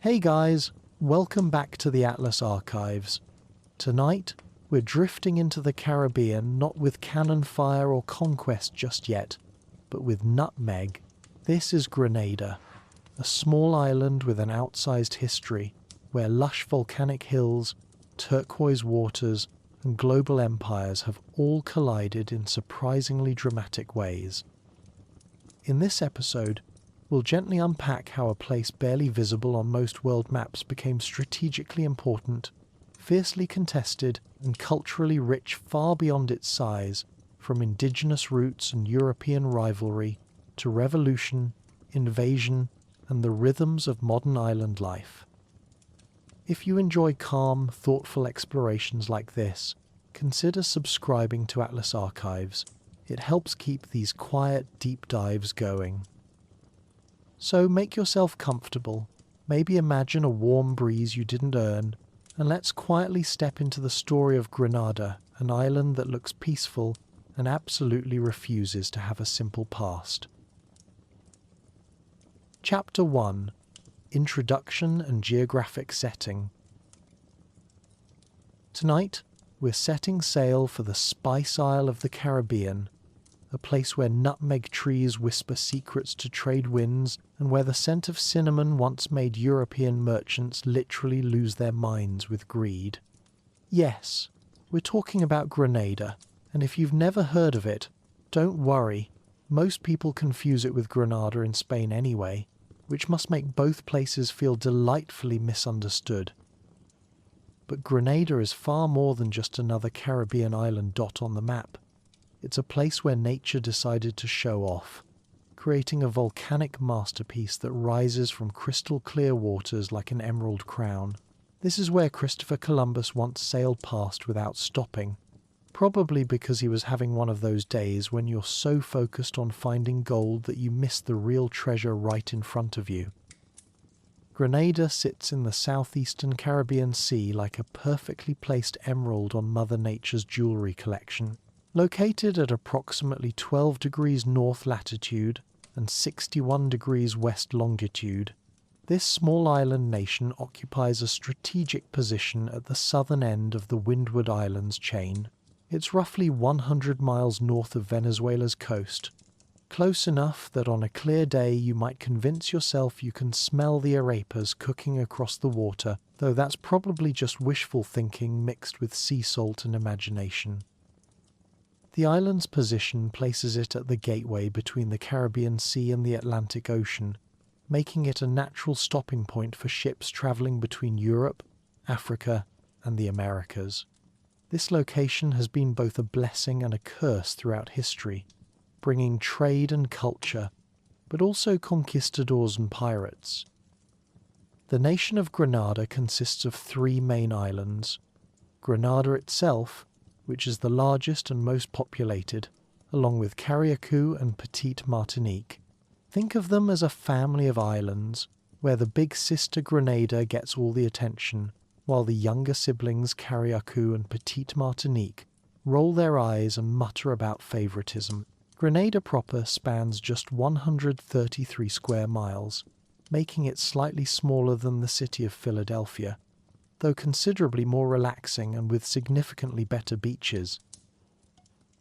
Hey guys, welcome back to the Atlas Archives. Tonight, we're drifting into the Caribbean not with cannon fire or conquest just yet, but with nutmeg. This is Grenada, a small island with an outsized history where lush volcanic hills, turquoise waters, and global empires have all collided in surprisingly dramatic ways. In this episode, we'll gently unpack how a place barely visible on most world maps became strategically important, fiercely contested, and culturally rich far beyond its size, from indigenous roots and European rivalry to revolution, invasion, and the rhythms of modern island life. If you enjoy calm, thoughtful explorations like this, consider subscribing to Atlas Archives. It helps keep these quiet, deep dives going. So make yourself comfortable, maybe imagine a warm breeze you didn't earn, and let's quietly step into the story of Grenada, an island that looks peaceful and absolutely refuses to have a simple past. Chapter 1: Introduction and Geographic Setting. Tonight, we're setting sail for the Spice Isle of the Caribbean, a place where nutmeg trees whisper secrets to trade winds and where the scent of cinnamon once made European merchants literally lose their minds with greed. Yes, we're talking about Grenada, and if you've never heard of it, don't worry, most people confuse it with Grenada in Spain anyway, which must make both places feel delightfully misunderstood. But Grenada is far more than just another Caribbean island dot on the map. It's a place where nature decided to show off, creating a volcanic masterpiece that rises from crystal clear waters like an emerald crown. This is where Christopher Columbus once sailed past without stopping, probably because he was having one of those days when you're so focused on finding gold that you miss the real treasure right in front of you. Grenada sits in the southeastern Caribbean Sea like a perfectly placed emerald on Mother Nature's jewelry collection. Located at approximately 12 degrees north latitude and 61 degrees west longitude, this small island nation occupies a strategic position at the southern end of the Windward Islands chain. It's roughly 100 miles north of Venezuela's coast, close enough that on a clear day you might convince yourself you can smell the arepas cooking across the water, though that's probably just wishful thinking mixed with sea salt and imagination. The island's position places it at the gateway between the Caribbean Sea and the Atlantic Ocean, making it a natural stopping point for ships travelling between Europe, Africa, and the Americas. This location has been both a blessing and a curse throughout history, bringing trade and culture, but also conquistadors and pirates. The nation of Grenada consists of 3 main islands: Grenada itself, which is the largest and most populated, along with Carriacou and Petite Martinique. Think of them as a family of islands, where the big sister Grenada gets all the attention, while the younger siblings Carriacou and Petite Martinique roll their eyes and mutter about favoritism. Grenada proper spans just 133 square miles, making it slightly smaller than the city of Philadelphia, though considerably more relaxing and with significantly better beaches.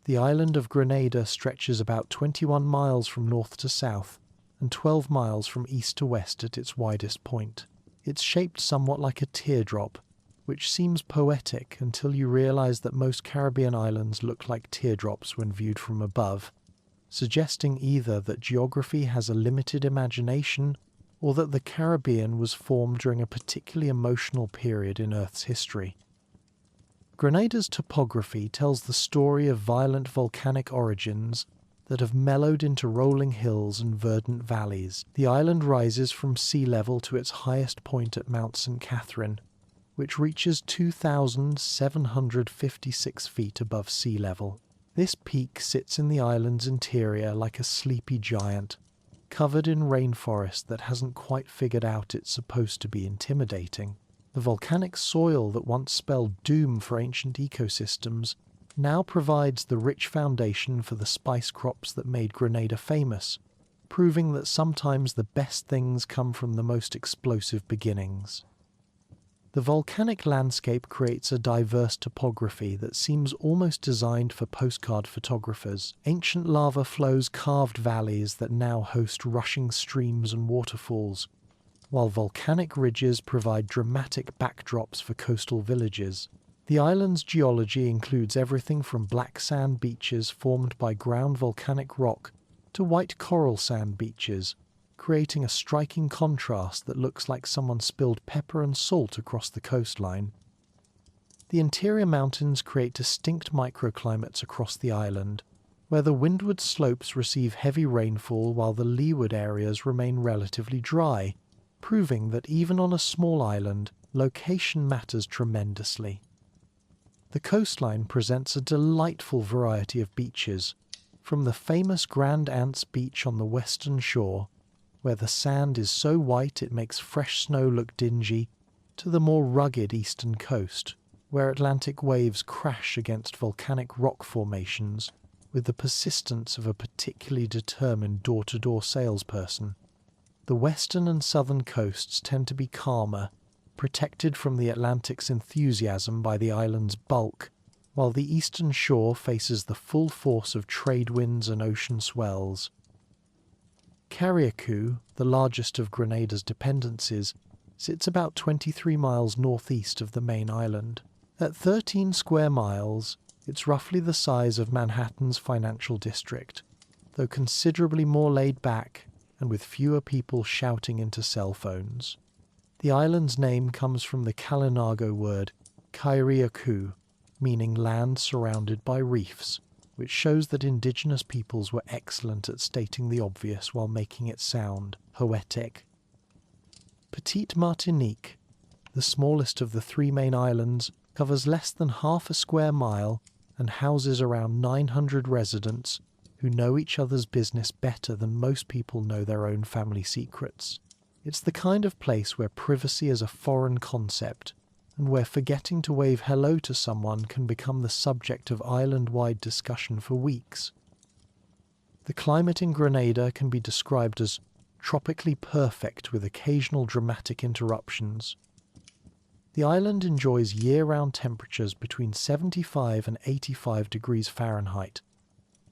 The island of Grenada stretches about 21 miles from north to south and 12 miles from east to west at its widest point. It's shaped somewhat like a teardrop, which seems poetic until you realize that most Caribbean islands look like teardrops when viewed from above, suggesting either that geography has a limited imagination or that the Caribbean was formed during a particularly emotional period in Earth's history. Grenada's topography tells the story of violent volcanic origins that have mellowed into rolling hills and verdant valleys. The island rises from sea level to its highest point at Mount St. Catherine, which reaches 2,756 feet above sea level. This peak sits in the island's interior like a sleepy giant, covered in rainforest that hasn't quite figured out it's supposed to be intimidating. The volcanic soil that once spelled doom for ancient ecosystems now provides the rich foundation for the spice crops that made Grenada famous, proving that sometimes the best things come from the most explosive beginnings. The volcanic landscape creates a diverse topography that seems almost designed for postcard photographers. Ancient lava flows carved valleys that now host rushing streams and waterfalls, while volcanic ridges provide dramatic backdrops for coastal villages. The island's geology includes everything from black sand beaches formed by ground volcanic rock to white coral sand beaches, creating a striking contrast that looks like someone spilled pepper and salt across the coastline. The interior mountains create distinct microclimates across the island, where the windward slopes receive heavy rainfall while the leeward areas remain relatively dry, proving that even on a small island, location matters tremendously. The coastline presents a delightful variety of beaches, from the famous Grand Anse Beach on the western shore, where the sand is so white it makes fresh snow look dingy, to the more rugged eastern coast, where Atlantic waves crash against volcanic rock formations with the persistence of a particularly determined door-to-door salesperson. The western and southern coasts tend to be calmer, protected from the Atlantic's enthusiasm by the island's bulk, while the eastern shore faces the full force of trade winds and ocean swells. Carriacou, the largest of Grenada's dependencies, sits about 23 miles northeast of the main island. At 13 square miles, it's roughly the size of Manhattan's financial district, though considerably more laid back and with fewer people shouting into cell phones. The island's name comes from the Kalinago word Kairiaku, meaning land surrounded by reefs, which shows that indigenous peoples were excellent at stating the obvious while making it sound poetic. Petite Martinique, the smallest of the three main islands, covers less than half a square mile and houses around 900 residents who know each other's business better than most people know their own family secrets. It's the kind of place where privacy is a foreign concept, and where forgetting to wave hello to someone can become the subject of island-wide discussion for weeks. The climate in Grenada can be described as tropically perfect with occasional dramatic interruptions. The island enjoys year-round temperatures between 75 and 85 degrees Fahrenheit,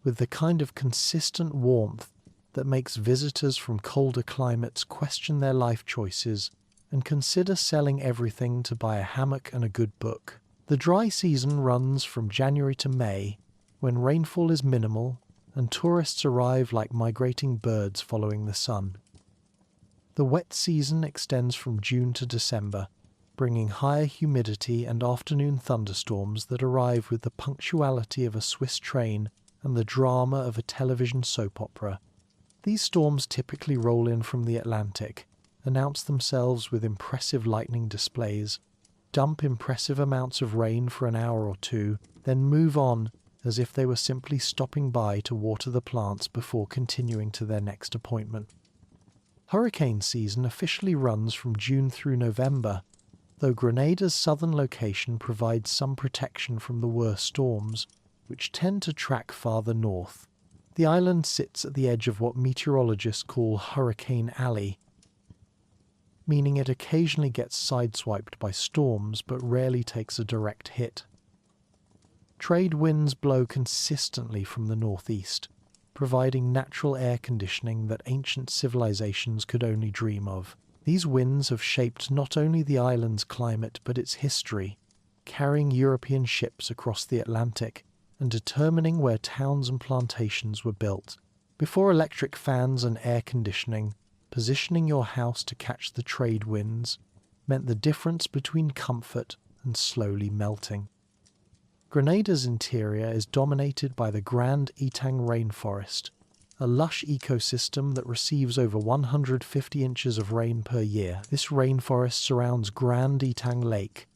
with the kind of consistent warmth that makes visitors from colder climates question their life choices and consider selling everything to buy a hammock and a good book. The dry season runs from January to May, when rainfall is minimal and tourists arrive like migrating birds following the sun. The wet season extends from June to December, bringing higher humidity and afternoon thunderstorms that arrive with the punctuality of a Swiss train and the drama of a television soap opera. These storms typically roll in from the Atlantic, announce themselves with impressive lightning displays, dump impressive amounts of rain for an hour or two, then move on as if they were simply stopping by to water the plants before continuing to their next appointment. Hurricane season officially runs from June through November, though Grenada's southern location provides some protection from the worst storms, which tend to track farther north. The island sits at the edge of what meteorologists call Hurricane Alley, meaning it occasionally gets sideswiped by storms but rarely takes a direct hit. Trade winds blow consistently from the northeast, providing natural air conditioning that ancient civilizations could only dream of. These winds have shaped not only the island's climate but its history, carrying European ships across the Atlantic and determining where towns and plantations were built. Before electric fans and air conditioning, positioning your house to catch the trade winds meant the difference between comfort and slowly melting. Grenada's interior is dominated by the Grand Etang rainforest, a lush ecosystem that receives over 150 inches of rain per year. This rainforest surrounds Grand Etang Lake,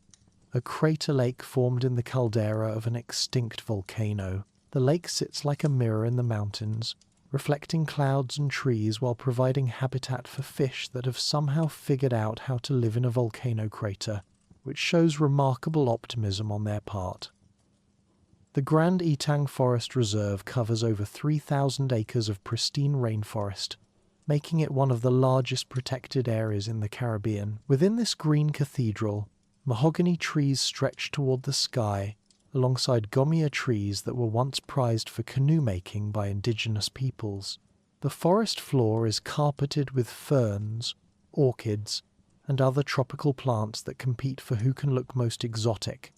a crater lake formed in the caldera of an extinct volcano. The lake sits like a mirror in the mountains, reflecting clouds and trees while providing habitat for fish that have somehow figured out how to live in a volcano crater, which shows remarkable optimism on their part. The Grand Etang Forest Reserve covers over 3,000 acres of pristine rainforest, making it one of the largest protected areas in the Caribbean. Within this green cathedral, mahogany trees stretch toward the sky, alongside gomia trees that were once prized for canoe making by indigenous peoples. The forest floor is carpeted with ferns, orchids, and other tropical plants that compete for who can look most exotic.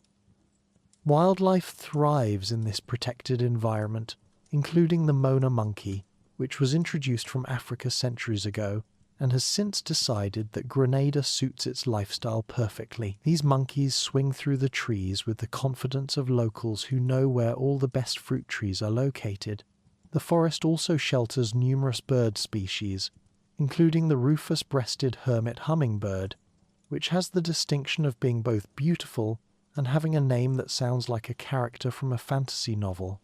Wildlife thrives in this protected environment, including the Mona monkey, which was introduced from Africa centuries ago and has since decided that Grenada suits its lifestyle perfectly. These monkeys swing through the trees with the confidence of locals who know where all the best fruit trees are located. The forest also shelters numerous bird species, including the rufous-breasted hermit hummingbird, which has the distinction of being both beautiful and having a name that sounds like a character from a fantasy novel.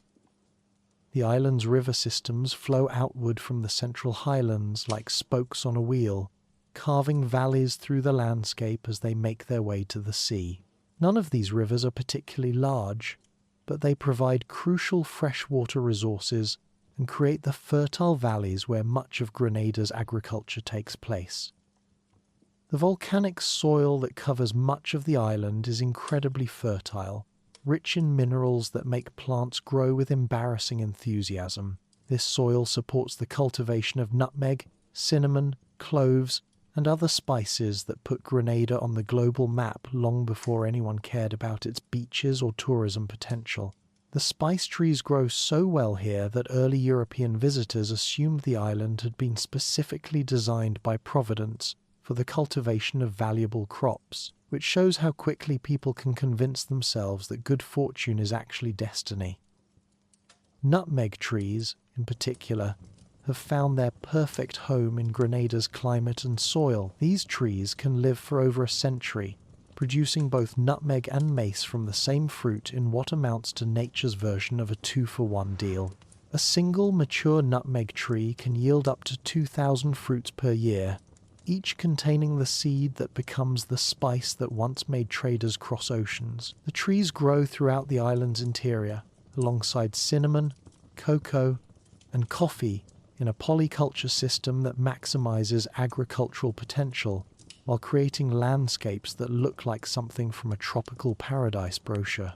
The island's river systems flow outward from the central highlands like spokes on a wheel, carving valleys through the landscape as they make their way to the sea. None of these rivers are particularly large, but they provide crucial freshwater resources and create the fertile valleys where much of Grenada's agriculture takes place. The volcanic soil that covers much of the island is incredibly fertile, rich in minerals that make plants grow with embarrassing enthusiasm. This soil supports the cultivation of nutmeg, cinnamon, cloves, and other spices that put Grenada on the global map long before anyone cared about its beaches or tourism potential. The spice trees grow so well here that early European visitors assumed the island had been specifically designed by Providence for the cultivation of valuable crops, which shows how quickly people can convince themselves that good fortune is actually destiny. Nutmeg trees, in particular, have found their perfect home in Grenada's climate and soil. These trees can live for over a century, producing both nutmeg and mace from the same fruit in what amounts to nature's version of a 2-for-1 deal. A single mature nutmeg tree can yield up to 2,000 fruits per year, each containing the seed that becomes the spice that once made traders cross oceans. The trees grow throughout the island's interior, alongside cinnamon, cocoa, and coffee in a polyculture system that maximizes agricultural potential while creating landscapes that look like something from a tropical paradise brochure.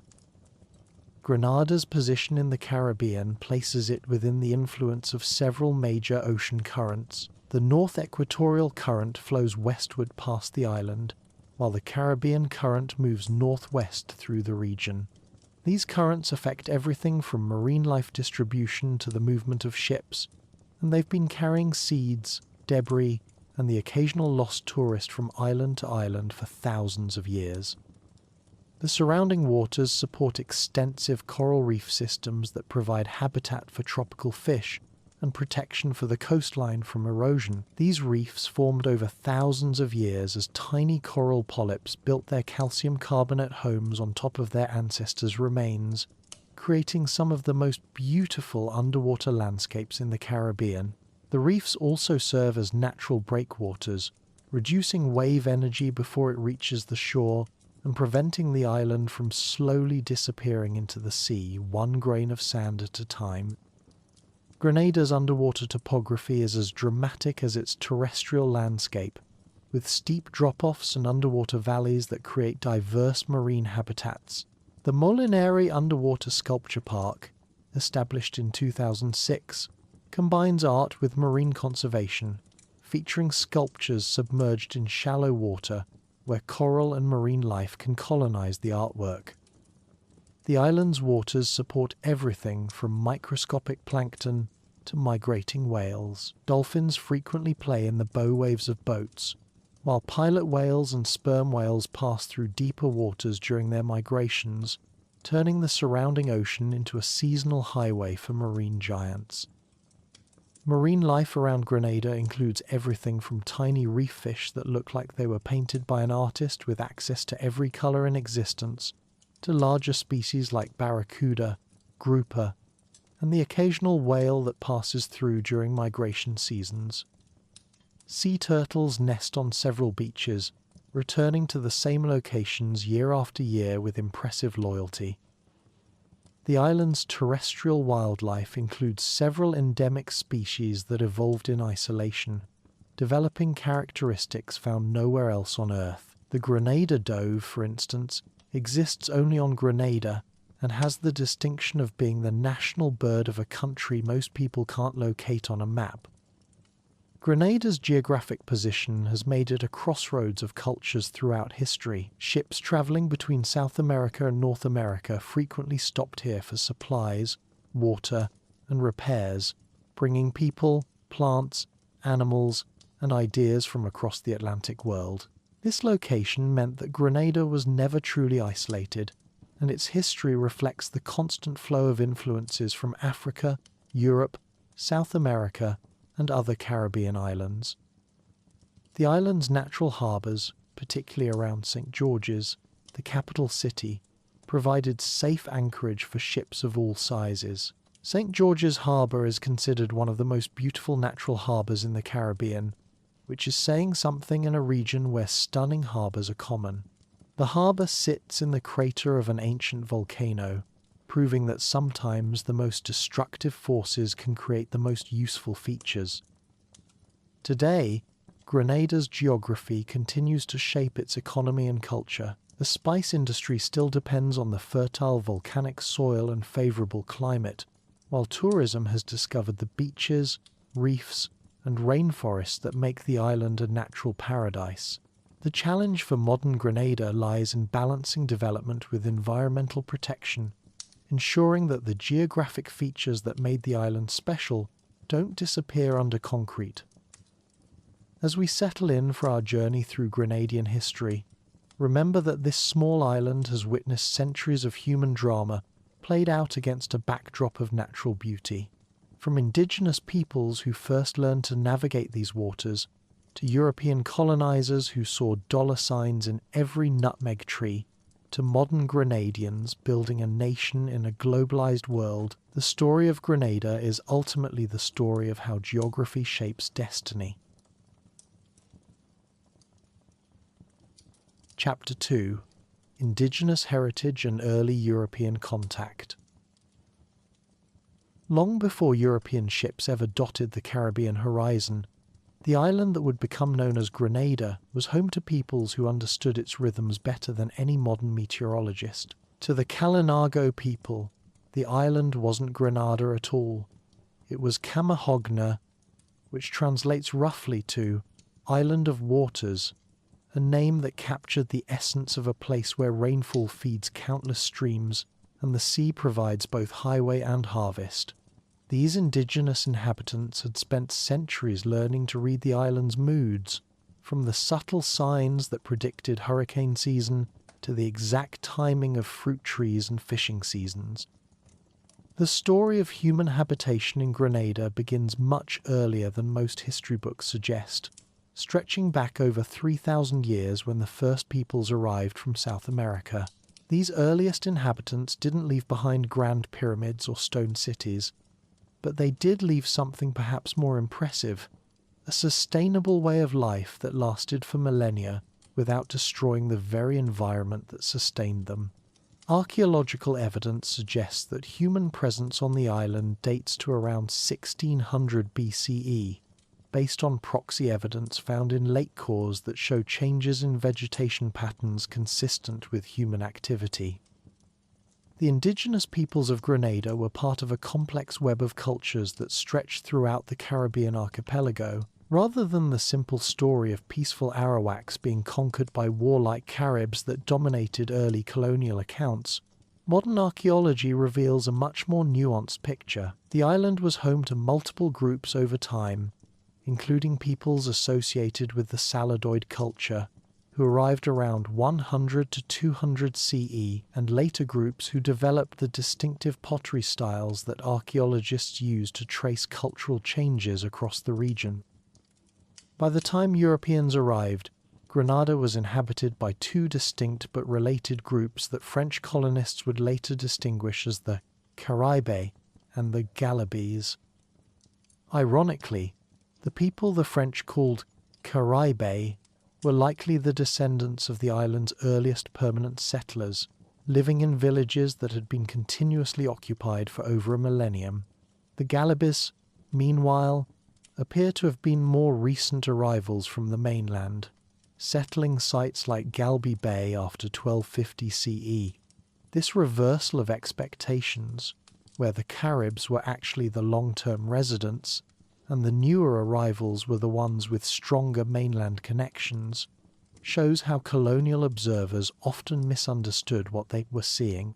Grenada's position in the Caribbean places it within the influence of several major ocean currents. The North Equatorial Current flows westward past the island, while the Caribbean Current moves northwest through the region. These currents affect everything from marine life distribution to the movement of ships, and they've been carrying seeds, debris, and the occasional lost tourist from island to island for thousands of years. The surrounding waters support extensive coral reef systems that provide habitat for tropical fish and protection for the coastline from erosion. These reefs formed over thousands of years as tiny coral polyps built their calcium carbonate homes on top of their ancestors' remains, creating some of the most beautiful underwater landscapes in the Caribbean. The reefs also serve as natural breakwaters, reducing wave energy before it reaches the shore and preventing the island from slowly disappearing into the sea, one grain of sand at a time. Grenada's underwater topography is as dramatic as its terrestrial landscape, with steep drop-offs and underwater valleys that create diverse marine habitats. The Molinari Underwater Sculpture Park, established in 2006, combines art with marine conservation, featuring sculptures submerged in shallow water where coral and marine life can colonize the artwork. The island's waters support everything from microscopic plankton to migrating whales. Dolphins frequently play in the bow waves of boats, while pilot whales and sperm whales pass through deeper waters during their migrations, turning the surrounding ocean into a seasonal highway for marine giants. Marine life around Grenada includes everything from tiny reef fish that look like they were painted by an artist with access to every color in existence, to larger species like barracuda, grouper, and the occasional whale that passes through during migration seasons. Sea turtles nest on several beaches, returning to the same locations year after year with impressive loyalty. The island's terrestrial wildlife includes several endemic species that evolved in isolation, developing characteristics found nowhere else on Earth. The Grenada dove, for instance, exists only on Grenada and has the distinction of being the national bird of a country most people can't locate on a map. Grenada's geographic position has made it a crossroads of cultures throughout history. Ships travelling between South America and North America frequently stopped here for supplies, water, and repairs, bringing people, plants, animals, and ideas from across the Atlantic world. This location meant that Grenada was never truly isolated, and its history reflects the constant flow of influences from Africa, Europe, South America, and other Caribbean islands. The island's natural harbours, particularly around St. George's, the capital city, provided safe anchorage for ships of all sizes. St. George's Harbour is considered one of the most beautiful natural harbours in the Caribbean, which is saying something in a region where stunning harbours are common. The harbour sits in the crater of an ancient volcano, proving that sometimes the most destructive forces can create the most useful features. Today, Grenada's geography continues to shape its economy and culture. The spice industry still depends on the fertile volcanic soil and favourable climate, while tourism has discovered the beaches, reefs, and rainforests that make the island a natural paradise. The challenge for modern Grenada lies in balancing development with environmental protection, ensuring that the geographic features that made the island special don't disappear under concrete. As we settle in for our journey through Grenadian history, remember that this small island has witnessed centuries of human drama played out against a backdrop of natural beauty. From indigenous peoples who first learned to navigate these waters, to European colonizers who saw dollar signs in every nutmeg tree, to modern Grenadians building a nation in a globalized world, the story of Grenada is ultimately the story of how geography shapes destiny. Chapter 2: Indigenous Heritage and Early European Contact. Long before European ships ever dotted the Caribbean horizon, the island that would become known as Grenada was home to peoples who understood its rhythms better than any modern meteorologist. To the Kalinago people, the island wasn't Grenada at all. It was Camahogna, which translates roughly to Island of Waters, a name that captured the essence of a place where rainfall feeds countless streams and the sea provides both highway and harvest. These indigenous inhabitants had spent centuries learning to read the island's moods, from the subtle signs that predicted hurricane season to the exact timing of fruit trees and fishing seasons. The story of human habitation in Grenada begins much earlier than most history books suggest, stretching back over 3,000 years when the first peoples arrived from South America. These earliest inhabitants didn't leave behind grand pyramids or stone cities, but they did leave something perhaps more impressive, a sustainable way of life that lasted for millennia without destroying the very environment that sustained them. Archaeological evidence suggests that human presence on the island dates to around 1600 BCE, based on proxy evidence found in lake cores that show changes in vegetation patterns consistent with human activity. The indigenous peoples of Grenada were part of a complex web of cultures that stretched throughout the Caribbean archipelago. Rather than the simple story of peaceful Arawaks being conquered by warlike Caribs that dominated early colonial accounts, modern archaeology reveals a much more nuanced picture. The island was home to multiple groups over time, including peoples associated with the Saladoid culture, who arrived around 100 to 200 CE, and later groups who developed the distinctive pottery styles that archaeologists use to trace cultural changes across the region. By the time Europeans arrived, Grenada was inhabited by two distinct but related groups that French colonists would later distinguish as the Caraïbes and the Galabes. Ironically, the people the French called Caraïbes were likely the descendants of the island's earliest permanent settlers, living in villages that had been continuously occupied for over a millennium. The Galibis, meanwhile, appear to have been more recent arrivals from the mainland, settling sites like Galbi Bay after 1250 CE. This reversal of expectations, where the Caribs were actually the long-term residents and the newer arrivals were the ones with stronger mainland connections, shows how colonial observers often misunderstood what they were seeing.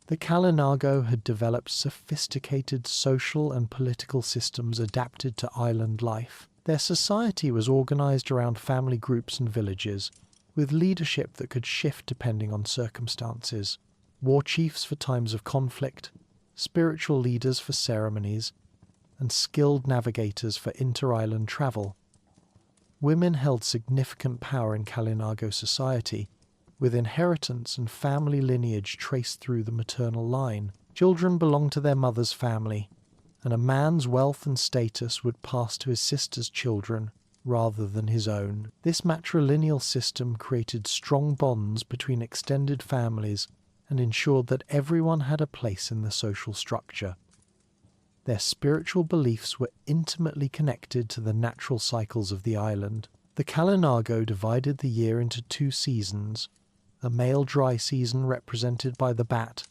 The Kalinago had developed sophisticated social and political systems adapted to island life. Their society was organized around family groups and villages, with leadership that could shift depending on circumstances. War chiefs for times of conflict, spiritual leaders for ceremonies, and skilled navigators for inter-island travel. Women held significant power in Kalinago society, with inheritance and family lineage traced through the maternal line. Children belonged to their mother's family, and a man's wealth and status would pass to his sister's children rather than his own. This matrilineal system created strong bonds between extended families and ensured that everyone had a place in the social structure. Their spiritual beliefs were intimately connected to the natural cycles of the island. The Kalinago divided the year into two seasons, a male dry season represented by the bat,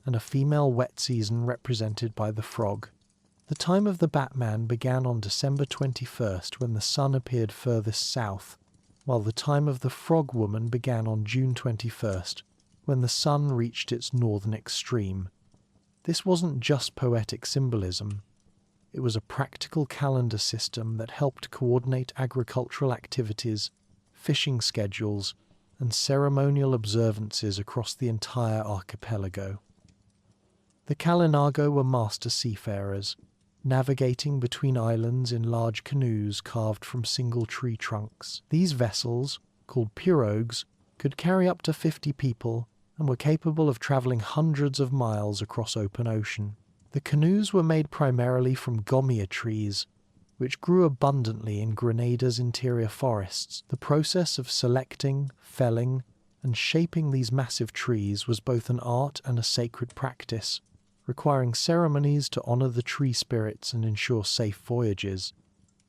and a female wet season represented by the frog. The time of the Batman began on December 21st when the sun appeared furthest south, while the time of the Frog Woman began on June 21st when the sun reached its northern extreme. This wasn't just poetic symbolism. It was a practical calendar system that helped coordinate agricultural activities, fishing schedules, and ceremonial observances across the entire archipelago. The Kalinago were master seafarers, navigating between islands in large canoes carved from single tree trunks. These vessels, called pirogues, could carry up to 50 people and were capable of travelling hundreds of miles across open ocean. The canoes were made primarily from gomia trees, which grew abundantly in Grenada's interior forests. The process of selecting, felling, and shaping these massive trees was both an art and a sacred practice, requiring ceremonies to honour the tree spirits and ensure safe voyages.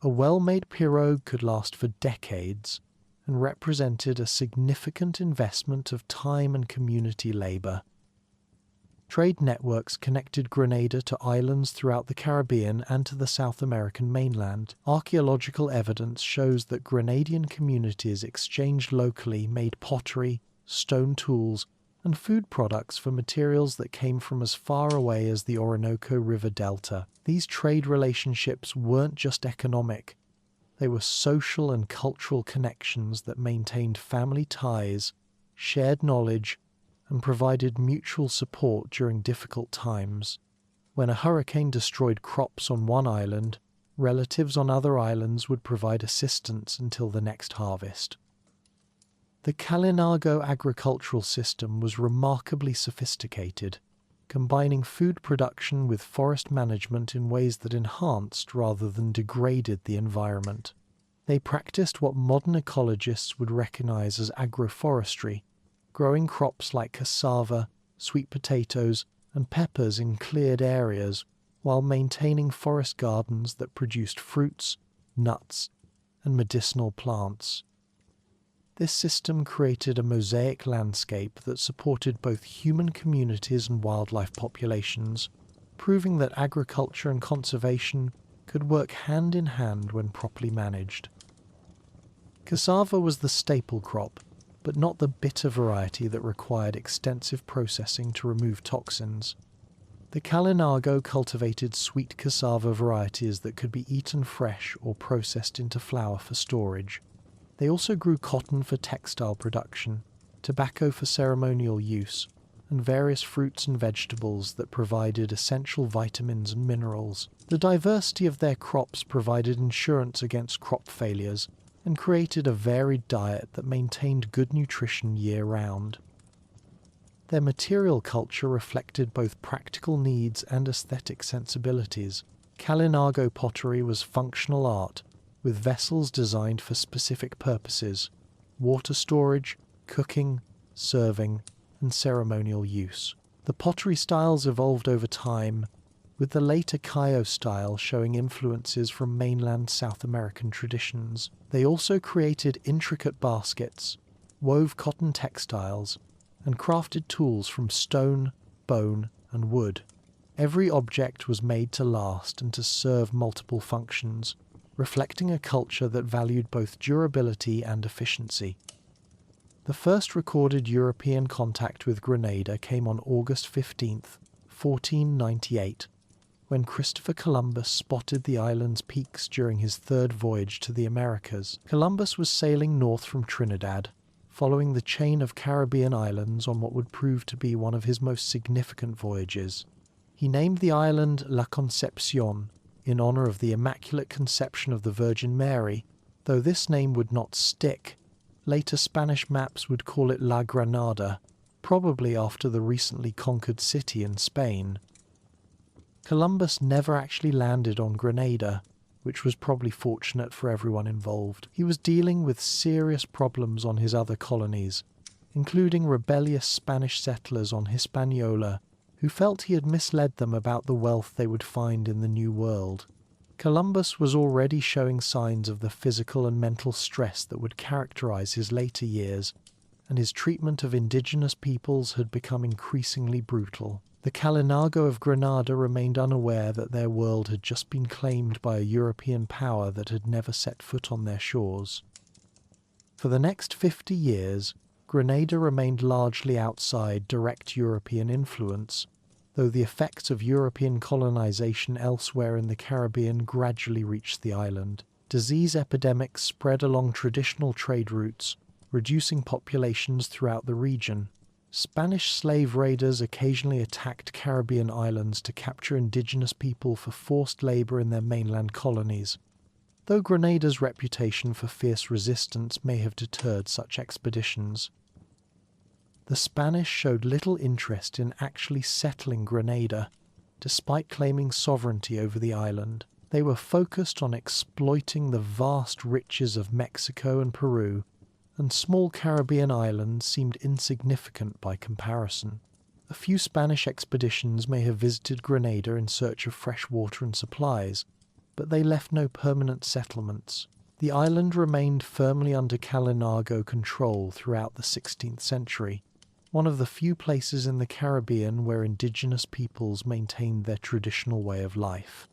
A well-made pirogue could last for decades, and represented a significant investment of time and community labour. Trade networks connected Grenada to islands throughout the Caribbean and to the South American mainland. Archaeological evidence shows that Grenadian communities exchanged locally made pottery, stone tools, and food products for materials that came from as far away as the Orinoco River Delta. These trade relationships weren't just economic. They were social and cultural connections that maintained family ties, shared knowledge, and provided mutual support during difficult times. When a hurricane destroyed crops on one island, relatives on other islands would provide assistance until the next harvest. The Kalinago agricultural system was remarkably sophisticated, combining food production with forest management in ways that enhanced rather than degraded the environment. They practiced what modern ecologists would recognize as agroforestry, growing crops like cassava, sweet potatoes, and peppers in cleared areas, while maintaining forest gardens that produced fruits, nuts, and medicinal plants. This system created a mosaic landscape that supported both human communities and wildlife populations, proving that agriculture and conservation could work hand in hand when properly managed. Cassava was the staple crop, but not the bitter variety that required extensive processing to remove toxins. The Kalinago cultivated sweet cassava varieties that could be eaten fresh or processed into flour for storage. They also grew cotton for textile production, tobacco for ceremonial use, and various fruits and vegetables that provided essential vitamins and minerals. The diversity of their crops provided insurance against crop failures and created a varied diet that maintained good nutrition year-round. Their material culture reflected both practical needs and aesthetic sensibilities. Kalinago pottery was functional art, with vessels designed for specific purposes: water storage, cooking, serving, and ceremonial use. The pottery styles evolved over time, with the later Cayo style showing influences from mainland South American traditions. They also created intricate baskets, wove cotton textiles, and crafted tools from stone, bone, and wood. Every object was made to last and to serve multiple functions, reflecting a culture that valued both durability and efficiency. The first recorded European contact with Grenada came on August 15th, 1498, when Christopher Columbus spotted the island's peaks during his third voyage to the Americas. Columbus was sailing north from Trinidad, following the chain of Caribbean islands on what would prove to be one of his most significant voyages. He named the island La Concepcion in honor of the Immaculate Conception of the Virgin Mary, though this name would not stick. Later Spanish maps would call it La Granada, probably after the recently conquered city in Spain. Columbus never actually landed on Grenada, which was probably fortunate for everyone involved. He was dealing with serious problems on his other colonies, including rebellious Spanish settlers on Hispaniola, who felt he had misled them about the wealth they would find in the New World. Columbus was already showing signs of the physical and mental stress that would characterize his later years, and his treatment of indigenous peoples had become increasingly brutal. The Kalinago of Grenada remained unaware that their world had just been claimed by a European power that had never set foot on their shores. For the next 50 years, Grenada remained largely outside direct European influence, though the effects of European colonization elsewhere in the Caribbean gradually reached the island. Disease epidemics spread along traditional trade routes, reducing populations throughout the region. Spanish slave raiders occasionally attacked Caribbean islands to capture indigenous people for forced labor in their mainland colonies, though Grenada's reputation for fierce resistance may have deterred such expeditions. The Spanish showed little interest in actually settling Grenada, despite claiming sovereignty over the island. They were focused on exploiting the vast riches of Mexico and Peru, and small Caribbean islands seemed insignificant by comparison. A few Spanish expeditions may have visited Grenada in search of fresh water and supplies, but they left no permanent settlements. The island remained firmly under Kalinago control throughout the 16th century, one of the few places in the Caribbean where indigenous peoples maintained their traditional way of life.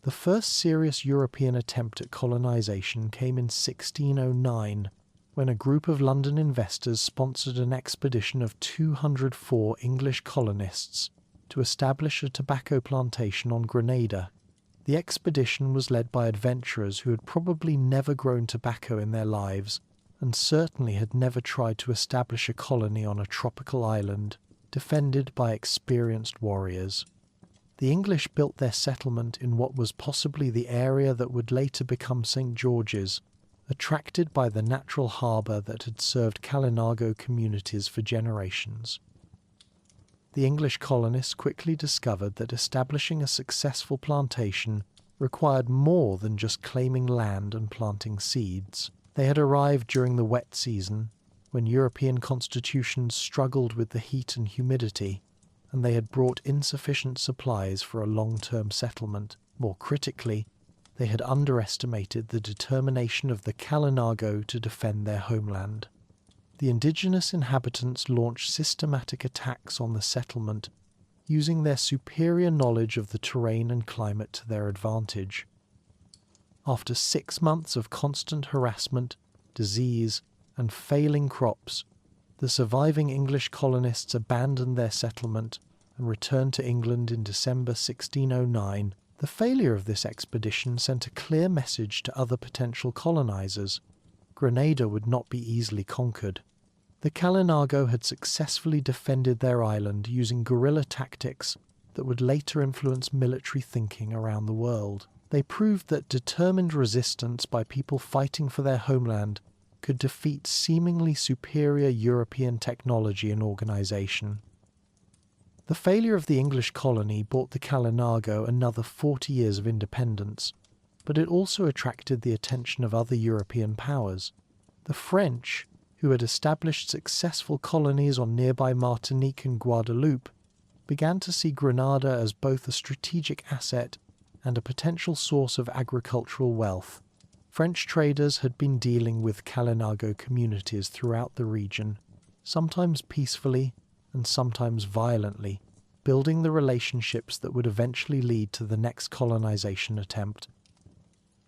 The first serious European attempt at colonization came in 1609, when a group of London investors sponsored an expedition of 204 English colonists to establish a tobacco plantation on Grenada. The expedition was led by adventurers who had probably never grown tobacco in their lives, and certainly had never tried to establish a colony on a tropical island, defended by experienced warriors. The English built their settlement in what was possibly the area that would later become St. George's, attracted by the natural harbour that had served Kalinago communities for generations. The English colonists quickly discovered that establishing a successful plantation required more than just claiming land and planting seeds. They had arrived during the wet season, when European constitutions struggled with the heat and humidity, and they had brought insufficient supplies for a long-term settlement. More critically, they had underestimated the determination of the Kalinago to defend their homeland. The indigenous inhabitants launched systematic attacks on the settlement, using their superior knowledge of the terrain and climate to their advantage. After 6 months of constant harassment, disease, and failing crops, the surviving English colonists abandoned their settlement and returned to England in December 1609. The failure of this expedition sent a clear message to other potential colonizers. Grenada would not be easily conquered. The Kalinago had successfully defended their island using guerrilla tactics that would later influence military thinking around the world. They proved that determined resistance by people fighting for their homeland could defeat seemingly superior European technology and organization. The failure of the English colony brought the Kalinago another 40 years of independence, but it also attracted the attention of other European powers. The French, who had established successful colonies on nearby Martinique and Guadeloupe, began to see Grenada as both a strategic asset and a potential source of agricultural wealth. French traders had been dealing with Kalinago communities throughout the region, sometimes peacefully and sometimes violently, building the relationships that would eventually lead to the next colonization attempt.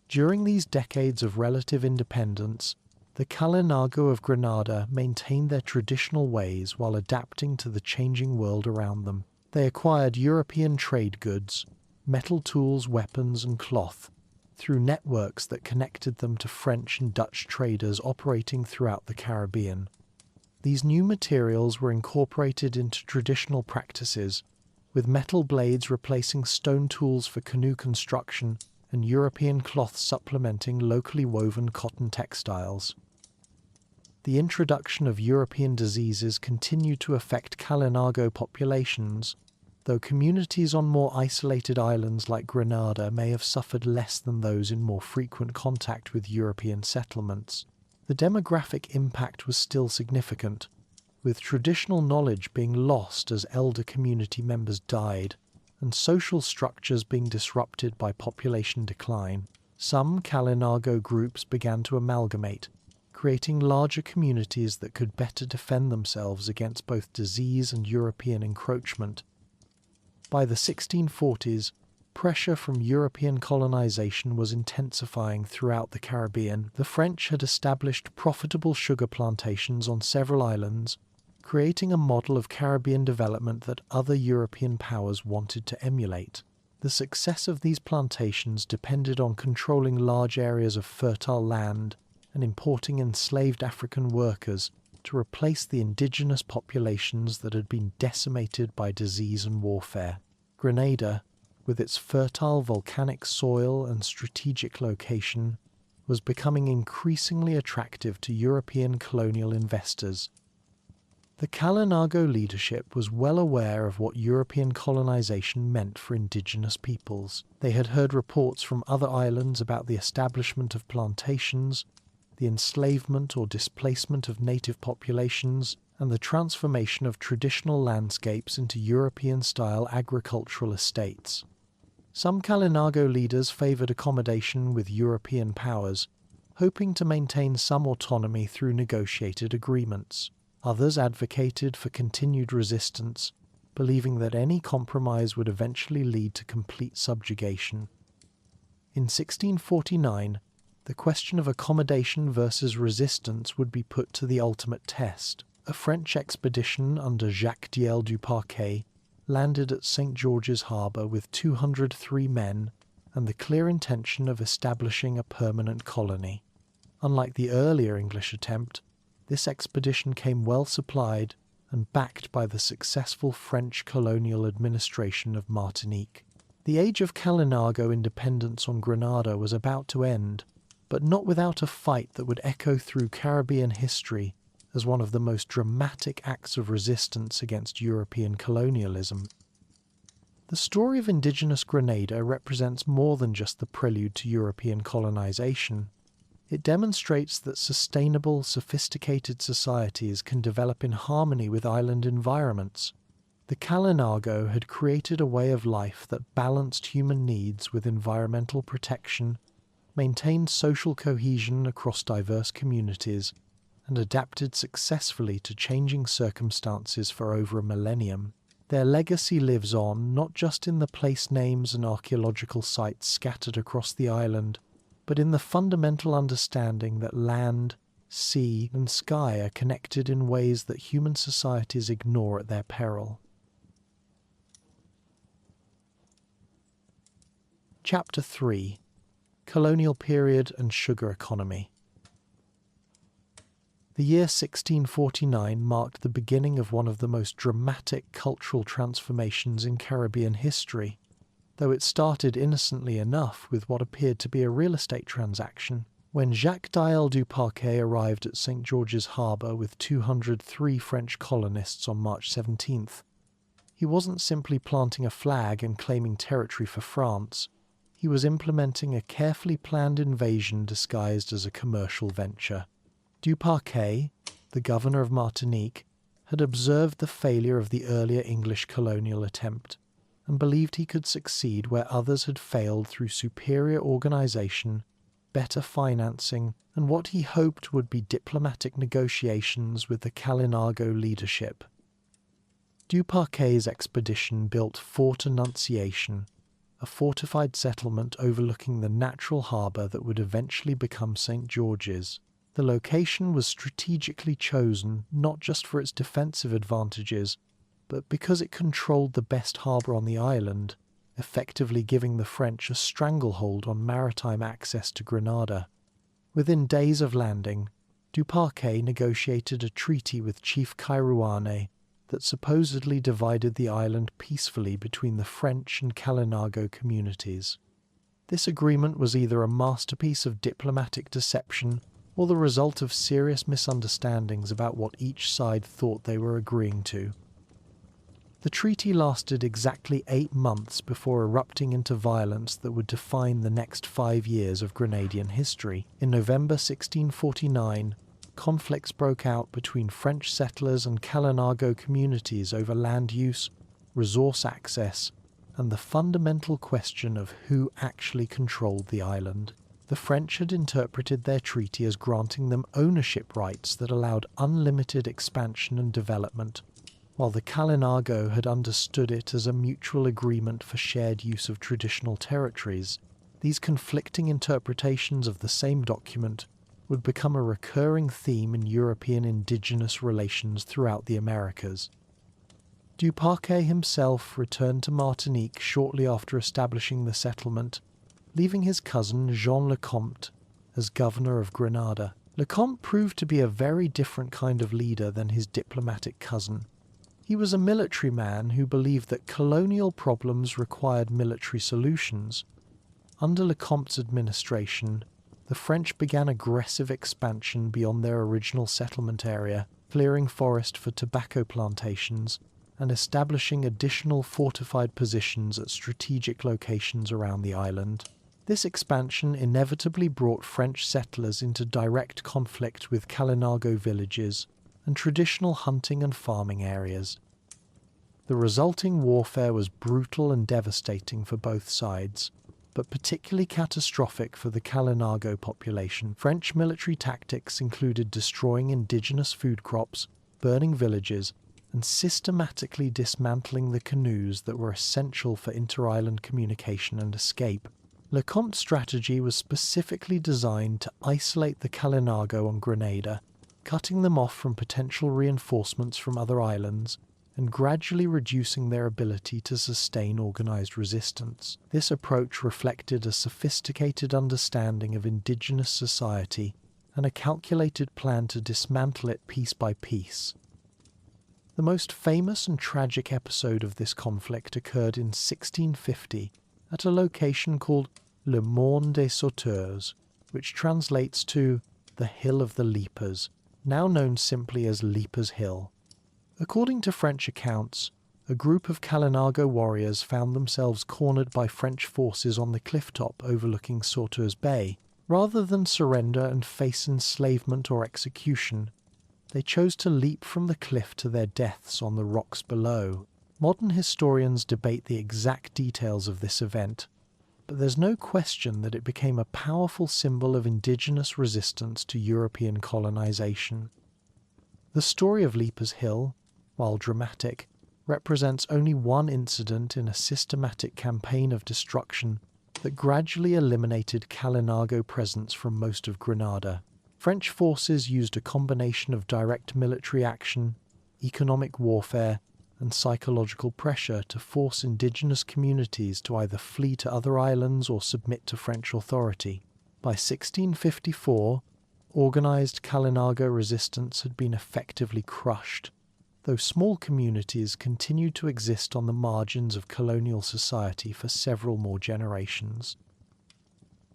During these decades of relative independence, the Kalinago of Grenada maintained their traditional ways while adapting to the changing world around them. They acquired European trade goods, metal tools, weapons, and cloth through networks that connected them to French and Dutch traders operating throughout the Caribbean. These new materials were incorporated into traditional practices, with metal blades replacing stone tools for canoe construction and European cloth supplementing locally woven cotton textiles. The introduction of European diseases continued to affect Kalinago populations, though communities on more isolated islands like Grenada may have suffered less than those in more frequent contact with European settlements. The demographic impact was still significant, with traditional knowledge being lost as elder community members died, and social structures being disrupted by population decline. Some Kalinago groups began to amalgamate, creating larger communities that could better defend themselves against both disease and European encroachment. By the 1640s, pressure from European colonization was intensifying throughout the Caribbean. The French had established profitable sugar plantations on several islands, creating a model of Caribbean development that other European powers wanted to emulate. The success of these plantations depended on controlling large areas of fertile land and importing enslaved African workers to replace the indigenous populations that had been decimated by disease and warfare. Grenada, with its fertile volcanic soil and strategic location, was becoming increasingly attractive to European colonial investors. The Kalinago leadership was well aware of what European colonization meant for indigenous peoples. They had heard reports from other islands about the establishment of plantations, the enslavement or displacement of native populations, and the transformation of traditional landscapes into European-style agricultural estates. Some Kalinago leaders favoured accommodation with European powers, hoping to maintain some autonomy through negotiated agreements. Others advocated for continued resistance, believing that any compromise would eventually lead to complete subjugation. In 1649, the question of accommodation versus resistance would be put to the ultimate test. A French expedition under Jacques Diel du Parquet landed at St. George's Harbour with 203 men and the clear intention of establishing a permanent colony. Unlike the earlier English attempt, this expedition came well supplied and backed by the successful French colonial administration of Martinique. The age of Kalinago independence on Grenada was about to end, but not without a fight that would echo through Caribbean history as one of the most dramatic acts of resistance against European colonialism. The story of indigenous Grenada represents more than just the prelude to European colonization. It demonstrates that sustainable, sophisticated societies can develop in harmony with island environments. The Kalinago had created a way of life that balanced human needs with environmental protection, maintained social cohesion across diverse communities, and adapted successfully to changing circumstances for over a millennium. Their legacy lives on not just in the place names and archaeological sites scattered across the island, but in the fundamental understanding that land, sea, and sky are connected in ways that human societies ignore at their peril. Chapter 3: Colonial Period and Sugar Economy. The year 1649 marked the beginning of one of the most dramatic cultural transformations in Caribbean history, though it started innocently enough with what appeared to be a real estate transaction. When Jacques Diel du Parquet arrived at St. George's Harbour with 203 French colonists on March 17th, he wasn't simply planting a flag and claiming territory for France. He was implementing a carefully planned invasion disguised as a commercial venture. Du Parquet, the governor of Martinique, had observed the failure of the earlier English colonial attempt and believed he could succeed where others had failed through superior organization, better financing, and what he hoped would be diplomatic negotiations with the Kalinago leadership. Duparquet's expedition built Fort Annunciation, a fortified settlement overlooking the natural harbour that would eventually become St. George's. The location was strategically chosen not just for its defensive advantages, but because it controlled the best harbour on the island, effectively giving the French a stranglehold on maritime access to Grenada. Within days of landing, Duparquet negotiated a treaty with Chief Kairouane that supposedly divided the island peacefully between the French and Kalinago communities. This agreement was either a masterpiece of diplomatic deception or the result of serious misunderstandings about what each side thought they were agreeing to. The treaty lasted exactly 8 months before erupting into violence that would define the next 5 years of Grenadian history. In November 1649, conflicts broke out between French settlers and Kalinago communities over land use, resource access, and the fundamental question of who actually controlled the island. The French had interpreted their treaty as granting them ownership rights that allowed unlimited expansion and development, while the Kalinago had understood it as a mutual agreement for shared use of traditional territories. These conflicting interpretations of the same document would become a recurring theme in European indigenous relations throughout the Americas. Duparquet himself returned to Martinique shortly after establishing the settlement, leaving his cousin Jean Lecomte as governor of Grenada. Lecomte proved to be a very different kind of leader than his diplomatic cousin. He was a military man who believed that colonial problems required military solutions. Under Lecomte's administration, the French began aggressive expansion beyond their original settlement area, clearing forest for tobacco plantations and establishing additional fortified positions at strategic locations around the island. This expansion inevitably brought French settlers into direct conflict with Kalinago villages and traditional hunting and farming areas. The resulting warfare was brutal and devastating for both sides, but particularly catastrophic for the Kalinago population. French military tactics included destroying indigenous food crops, burning villages, and systematically dismantling the canoes that were essential for inter-island communication and escape. Lecomte's strategy was specifically designed to isolate the Kalinago on Grenada, cutting them off from potential reinforcements from other islands, and gradually reducing their ability to sustain organized resistance. This approach reflected a sophisticated understanding of indigenous society and a calculated plan to dismantle it piece by piece. The most famous and tragic episode of this conflict occurred in 1650 at a location called Le Morne des Sauteurs, which translates to the Hill of the Leapers, now known simply as Leapers Hill. According to French accounts, a group of Kalinago warriors found themselves cornered by French forces on the clifftop overlooking Sauteurs Bay. Rather than surrender and face enslavement or execution, they chose to leap from the cliff to their deaths on the rocks below. Modern historians debate the exact details of this event, but there's no question that it became a powerful symbol of indigenous resistance to European colonization. The story of Leapers Hill, while dramatic, represents only one incident in a systematic campaign of destruction that gradually eliminated Kalinago presence from most of Grenada. French forces used a combination of direct military action, economic warfare, and psychological pressure to force indigenous communities to either flee to other islands or submit to French authority. By 1654, organized Kalinago resistance had been effectively crushed, though small communities continued to exist on the margins of colonial society for several more generations.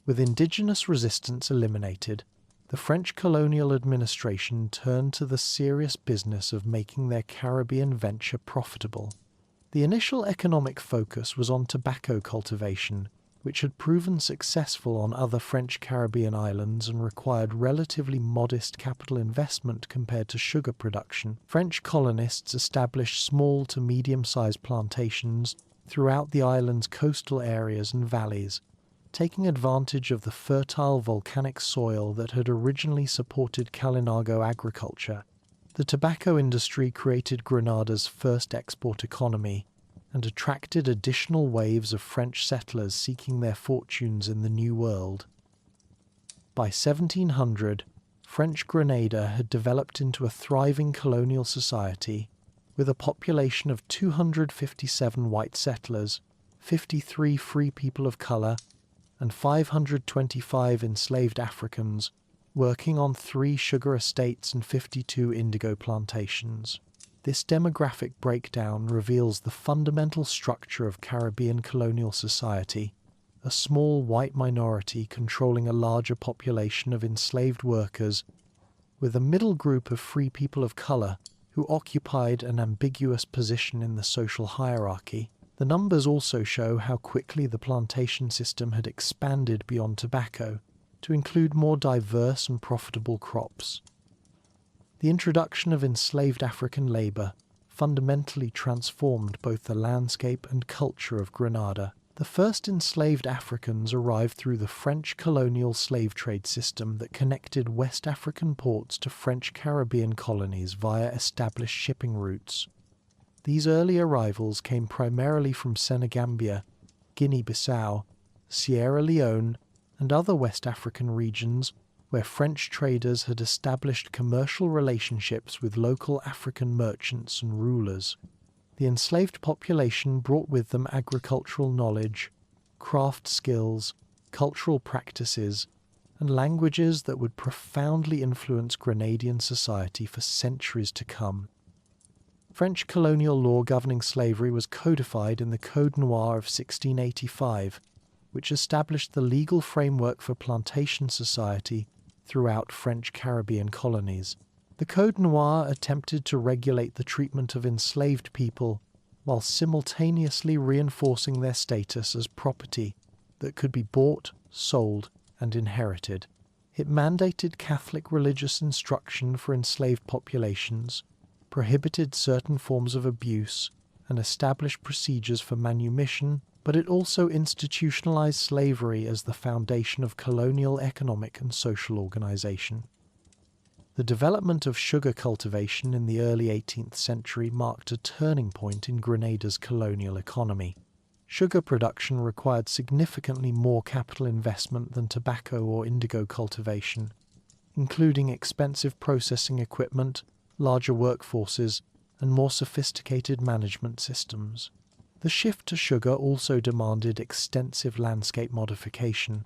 With indigenous resistance eliminated, the French colonial administration turned to the serious business of making their Caribbean venture profitable. The initial economic focus was on tobacco cultivation, which had proven successful on other French Caribbean islands and required relatively modest capital investment compared to sugar production. French colonists established small to medium-sized plantations throughout the island's coastal areas and valleys, taking advantage of the fertile volcanic soil that had originally supported Kalinago agriculture. The tobacco industry created Grenada's first export economy and attracted additional waves of French settlers seeking their fortunes in the New World. By 1700, French Grenada had developed into a thriving colonial society with a population of 257 white settlers, 53 free people of colour, and 525 enslaved Africans, working on 3 sugar estates and 52 indigo plantations. This demographic breakdown reveals the fundamental structure of Caribbean colonial society, a small white minority controlling a larger population of enslaved workers, with a middle group of free people of colour who occupied an ambiguous position in the social hierarchy. The numbers also show how quickly the plantation system had expanded beyond tobacco to include more diverse and profitable crops. The introduction of enslaved African labour fundamentally transformed both the landscape and culture of Grenada. The first enslaved Africans arrived through the French colonial slave trade system that connected West African ports to French Caribbean colonies via established shipping routes. These early arrivals came primarily from Senegambia, Guinea-Bissau, Sierra Leone, and other West African regions where French traders had established commercial relationships with local African merchants and rulers. The enslaved population brought with them agricultural knowledge, craft skills, cultural practices, and languages that would profoundly influence Grenadian society for centuries to come. French colonial law governing slavery was codified in the Code Noir of 1685, which established the legal framework for plantation society throughout French Caribbean colonies. The Code Noir attempted to regulate the treatment of enslaved people while simultaneously reinforcing their status as property that could be bought, sold, and inherited. It mandated Catholic religious instruction for enslaved populations, prohibited certain forms of abuse, and established procedures for manumission, but it also institutionalized slavery as the foundation of colonial economic and social organization. The development of sugar cultivation in the early 18th century marked a turning point in Grenada's colonial economy. Sugar production required significantly more capital investment than tobacco or indigo cultivation, including expensive processing equipment, larger workforces, and more sophisticated management systems. The shift to sugar also demanded extensive landscape modification,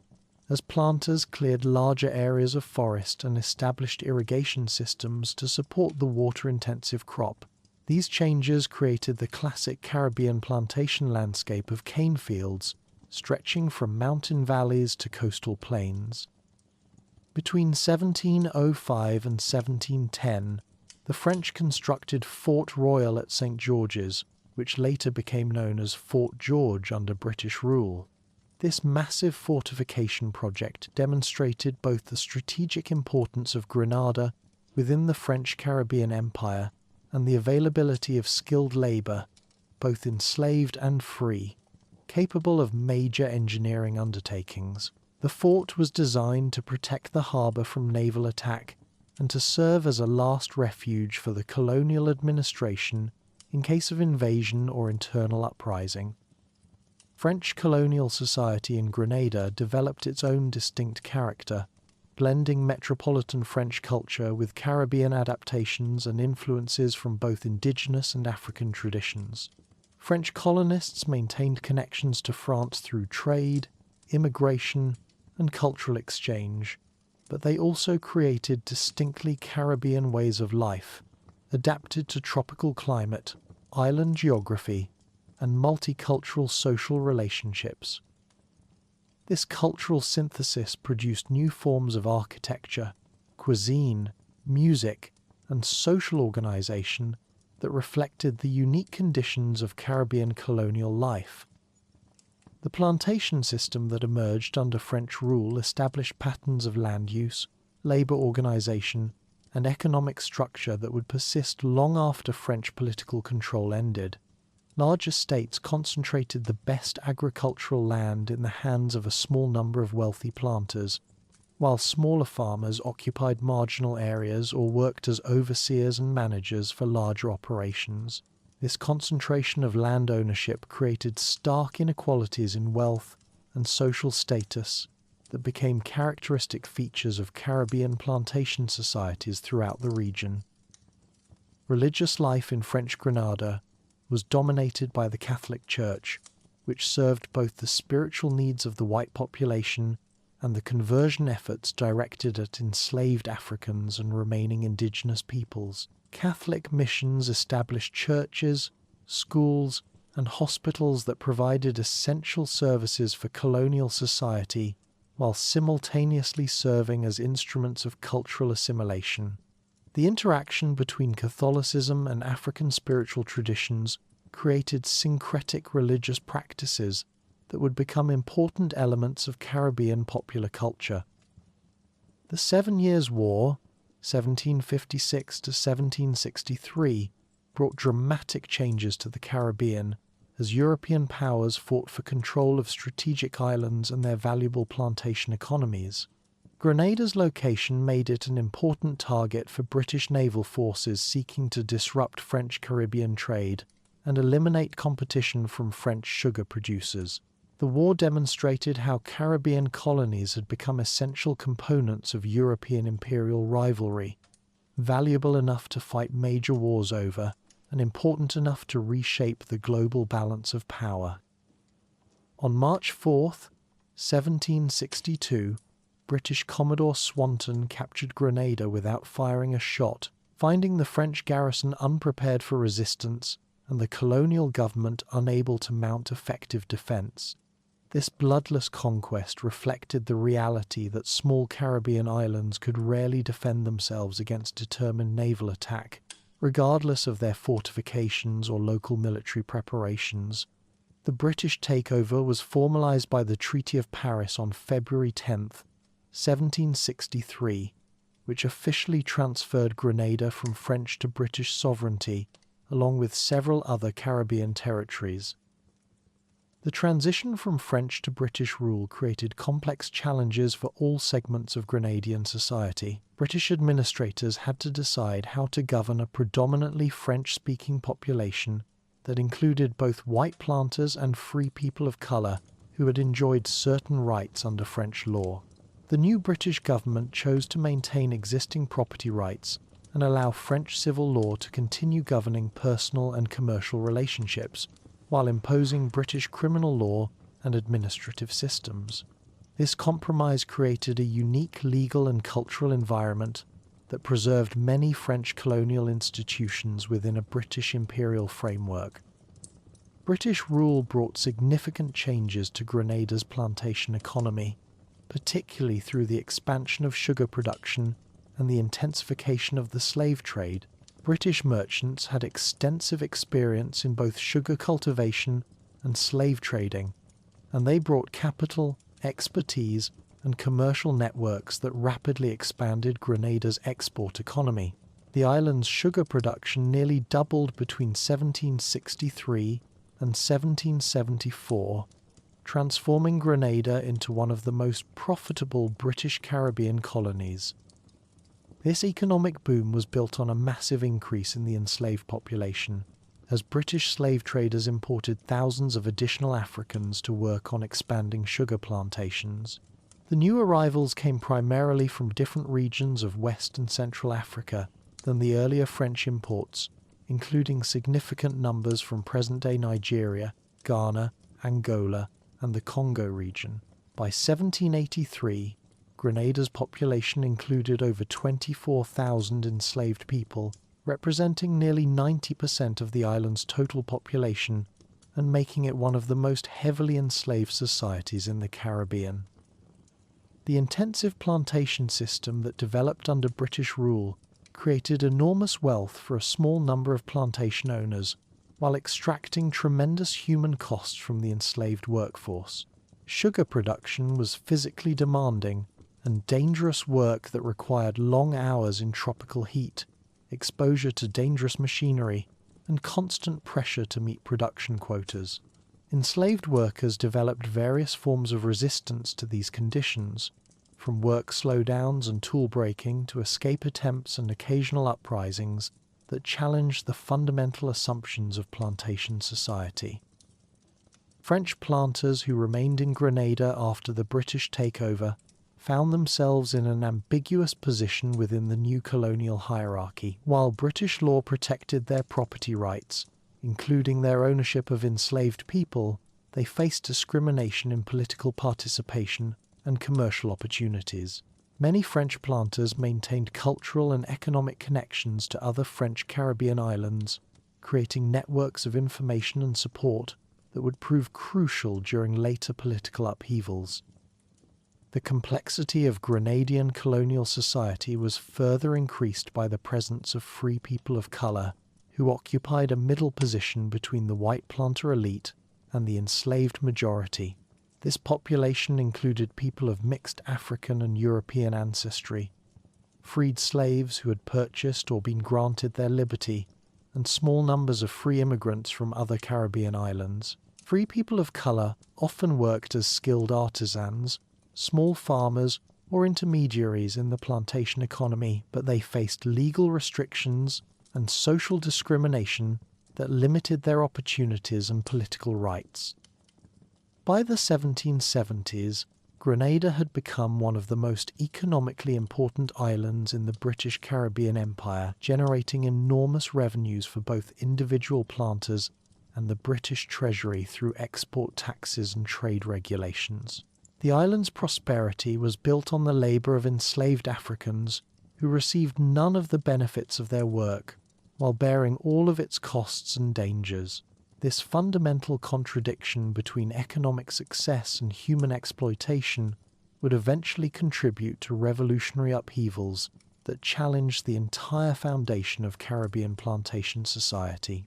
as planters cleared larger areas of forest and established irrigation systems to support the water-intensive crop. These changes created the classic Caribbean plantation landscape of cane fields, stretching from mountain valleys to coastal plains. Between 1705 and 1710, the French constructed Fort Royal at St. George's, which later became known as Fort George under British rule. This massive fortification project demonstrated both the strategic importance of Grenada within the French Caribbean Empire and the availability of skilled labour, both enslaved and free, capable of major engineering undertakings. The fort was designed to protect the harbour from naval attack and to serve as a last refuge for the colonial administration in case of invasion or internal uprising. French colonial society in Grenada developed its own distinct character, blending metropolitan French culture with Caribbean adaptations and influences from both indigenous and African traditions. French colonists maintained connections to France through trade, immigration, and cultural exchange, but they also created distinctly Caribbean ways of life, adapted to tropical climate, island geography, and multicultural social relationships. This cultural synthesis produced new forms of architecture, cuisine, music, and social organization that reflected the unique conditions of Caribbean colonial life. The plantation system that emerged under French rule established patterns of land use, labour organisation, and economic structure that would persist long after French political control ended. Large estates concentrated the best agricultural land in the hands of a small number of wealthy planters, while smaller farmers occupied marginal areas or worked as overseers and managers for larger operations. This concentration of land ownership created stark inequalities in wealth and social status that became characteristic features of Caribbean plantation societies throughout the region. Religious life in French Grenada was dominated by the Catholic Church, which served both the spiritual needs of the white population and the conversion efforts directed at enslaved Africans and remaining indigenous peoples. Catholic missions established churches, schools, and hospitals that provided essential services for colonial society while simultaneously serving as instruments of cultural assimilation. The interaction between Catholicism and African spiritual traditions created syncretic religious practices that would become important elements of Caribbean popular culture. The 7 Years' War, 1756 to 1763, brought dramatic changes to the Caribbean as European powers fought for control of strategic islands and their valuable plantation economies. Grenada's location made it an important target for British naval forces seeking to disrupt French Caribbean trade and eliminate competition from French sugar producers. The war demonstrated how Caribbean colonies had become essential components of European imperial rivalry, valuable enough to fight major wars over, and important enough to reshape the global balance of power. On March 4th, 1762, British Commodore Swanton captured Grenada without firing a shot, finding the French garrison unprepared for resistance and the colonial government unable to mount effective defence. This bloodless conquest reflected the reality that small Caribbean islands could rarely defend themselves against determined naval attack, regardless of their fortifications or local military preparations. The British takeover was formalised by the Treaty of Paris on February 10, 1763, which officially transferred Grenada from French to British sovereignty, along with several other Caribbean territories. The transition from French to British rule created complex challenges for all segments of Grenadian society. British administrators had to decide how to govern a predominantly French-speaking population that included both white planters and free people of colour who had enjoyed certain rights under French law. The new British government chose to maintain existing property rights and allow French civil law to continue governing personal and commercial relationships, while imposing British criminal law and administrative systems. This compromise created a unique legal and cultural environment that preserved many French colonial institutions within a British imperial framework. British rule brought significant changes to Grenada's plantation economy, particularly through the expansion of sugar production and the intensification of the slave trade. British merchants had extensive experience in both sugar cultivation and slave trading, and they brought capital, expertise, and commercial networks that rapidly expanded Grenada's export economy. The island's sugar production nearly doubled between 1763 and 1774, transforming Grenada into one of the most profitable British Caribbean colonies. This economic boom was built on a massive increase in the enslaved population, as British slave traders imported thousands of additional Africans to work on expanding sugar plantations. The new arrivals came primarily from different regions of West and Central Africa than the earlier French imports, including significant numbers from present-day Nigeria, Ghana, Angola, and the Congo region. By 1783, Grenada's population included over 24,000 enslaved people, representing nearly 90% of the island's total population and making it one of the most heavily enslaved societies in the Caribbean. The intensive plantation system that developed under British rule created enormous wealth for a small number of plantation owners, while extracting tremendous human costs from the enslaved workforce. Sugar production was physically demanding and dangerous work that required long hours in tropical heat, exposure to dangerous machinery, and constant pressure to meet production quotas. Enslaved workers developed various forms of resistance to these conditions, from work slowdowns and tool breaking to escape attempts and occasional uprisings that challenged the fundamental assumptions of plantation society. French planters who remained in Grenada after the British takeover found themselves in an ambiguous position within the new colonial hierarchy. While British law protected their property rights, including their ownership of enslaved people, they faced discrimination in political participation and commercial opportunities. Many French planters maintained cultural and economic connections to other French Caribbean islands, creating networks of information and support that would prove crucial during later political upheavals. The complexity of Grenadian colonial society was further increased by the presence of free people of colour who occupied a middle position between the white planter elite and the enslaved majority. This population included people of mixed African and European ancestry, freed slaves who had purchased or been granted their liberty, and small numbers of free immigrants from other Caribbean islands. Free people of colour often worked as skilled artisans, small farmers, or intermediaries in the plantation economy, but they faced legal restrictions and social discrimination that limited their opportunities and political rights. By the 1770s, Grenada had become one of the most economically important islands in the British Caribbean Empire, generating enormous revenues for both individual planters and the British Treasury through export taxes and trade regulations. The island's prosperity was built on the labour of enslaved Africans who received none of the benefits of their work, while bearing all of its costs and dangers. This fundamental contradiction between economic success and human exploitation would eventually contribute to revolutionary upheavals that challenged the entire foundation of Caribbean plantation society.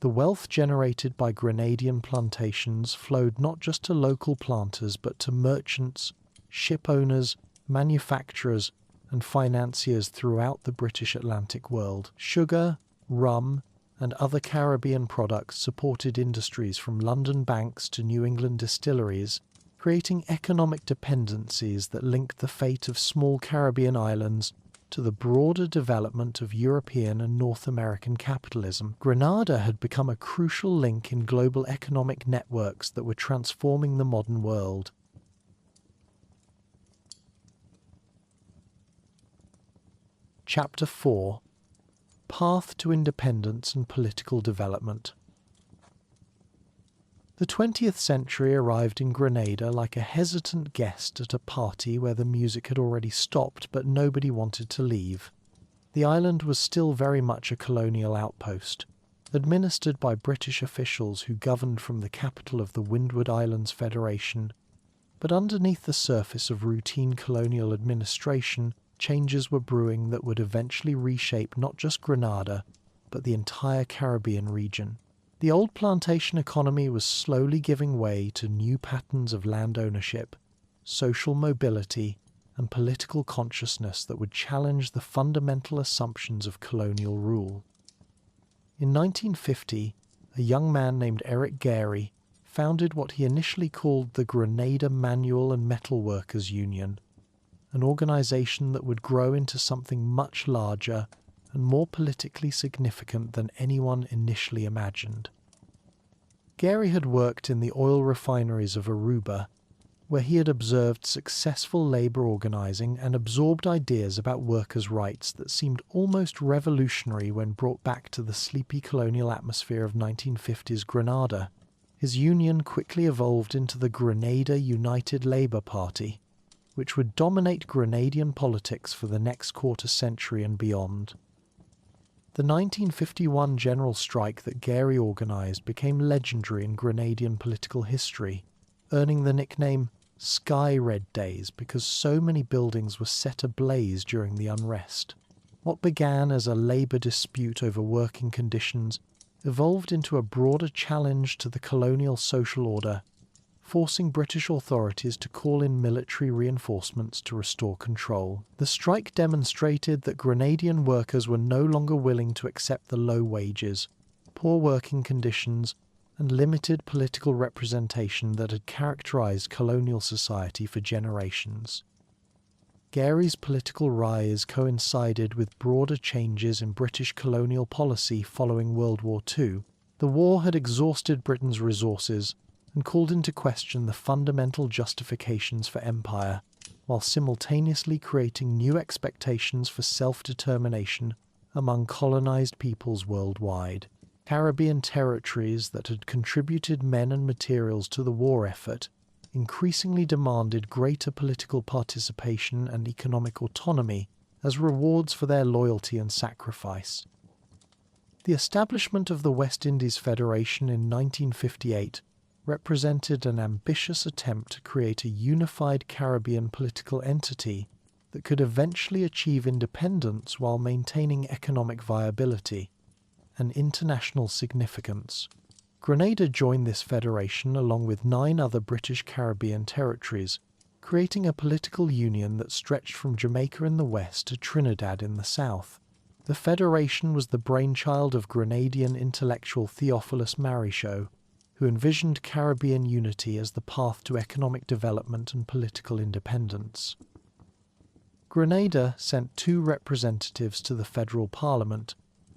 The wealth generated by Grenadian plantations flowed not just to local planters but to merchants, ship owners, manufacturers, and financiers throughout the British Atlantic world. Sugar, rum, and other Caribbean products supported industries from London banks to New England distilleries, creating economic dependencies that linked the fate of small Caribbean islands to the broader development of European and North American capitalism. Grenada had become a crucial link in global economic networks that were transforming the modern world. Chapter 4: Path to Independence and Political Development. The 20th century arrived in Grenada like a hesitant guest at a party where the music had already stopped but nobody wanted to leave. The island was still very much a colonial outpost, administered by British officials who governed from the capital of the Windward Islands Federation, but underneath the surface of routine colonial administration, changes were brewing that would eventually reshape not just Grenada, but the entire Caribbean region. The old plantation economy was slowly giving way to new patterns of land ownership, social mobility, and political consciousness that would challenge the fundamental assumptions of colonial rule. In 1950, a young man named Eric Gary founded what he initially called the Grenada Manual and Metal Workers Union, an organization that would grow into something much larger and more politically significant than anyone initially imagined. Gary had worked in the oil refineries of Aruba, where he had observed successful labor organizing and absorbed ideas about workers' rights that seemed almost revolutionary when brought back to the sleepy colonial atmosphere of 1950s Grenada. His union quickly evolved into the Grenada United Labour Party, which would dominate Grenadian politics for the next quarter century and beyond. The 1951 general strike that Gary organized became legendary in Grenadian political history, earning the nickname Sky Red Days because so many buildings were set ablaze during the unrest. What began as a labour dispute over working conditions evolved into a broader challenge to the colonial social order, forcing British authorities to call in military reinforcements to restore control. The strike demonstrated that Grenadian workers were no longer willing to accept the low wages, poor working conditions, and limited political representation that had characterized colonial society for generations. Gary's political rise coincided with broader changes in British colonial policy following World War II. The war had exhausted Britain's resources and called into question the fundamental justifications for empire, while simultaneously creating new expectations for self-determination among colonized peoples worldwide. Caribbean territories that had contributed men and materials to the war effort increasingly demanded greater political participation and economic autonomy as rewards for their loyalty and sacrifice. The establishment of the West Indies Federation in 1958 represented an ambitious attempt to create a unified Caribbean political entity that could eventually achieve independence while maintaining economic viability and international significance. Grenada joined this federation along with 9 other British Caribbean territories, creating a political union that stretched from Jamaica in the west to Trinidad in the south. The federation was the brainchild of Grenadian intellectual Theophilus Marichaud, who envisioned Caribbean unity as the path to economic development and political independence. Grenada sent 2 representatives to the federal parliament,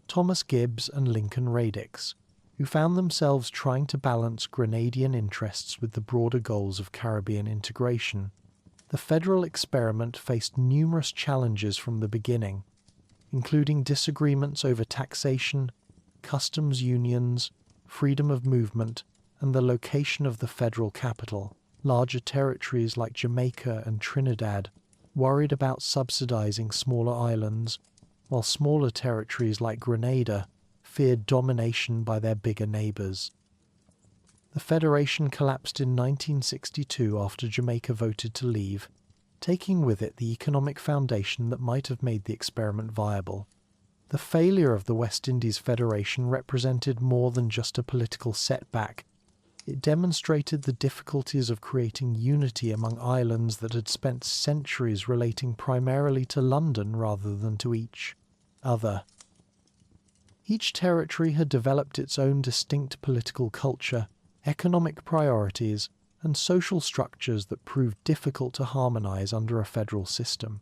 Thomas Gibbs and Lincoln Radix, who found themselves trying to balance Grenadian interests with the broader goals of Caribbean integration. The federal experiment faced numerous challenges from the beginning, including disagreements over taxation, customs unions, freedom of movement, and the location of the federal capital. Larger territories like Jamaica and Trinidad worried about subsidizing smaller islands, while smaller territories like Grenada feared domination by their bigger neighbors. The Federation collapsed in 1962 after Jamaica voted to leave, taking with it the economic foundation that might have made the experiment viable. The failure of the West Indies Federation represented more than just a political setback. It demonstrated the difficulties of creating unity among islands that had spent centuries relating primarily to London rather than to each other. Each territory had developed its own distinct political culture, economic priorities, and social structures that proved difficult to harmonize under a federal system.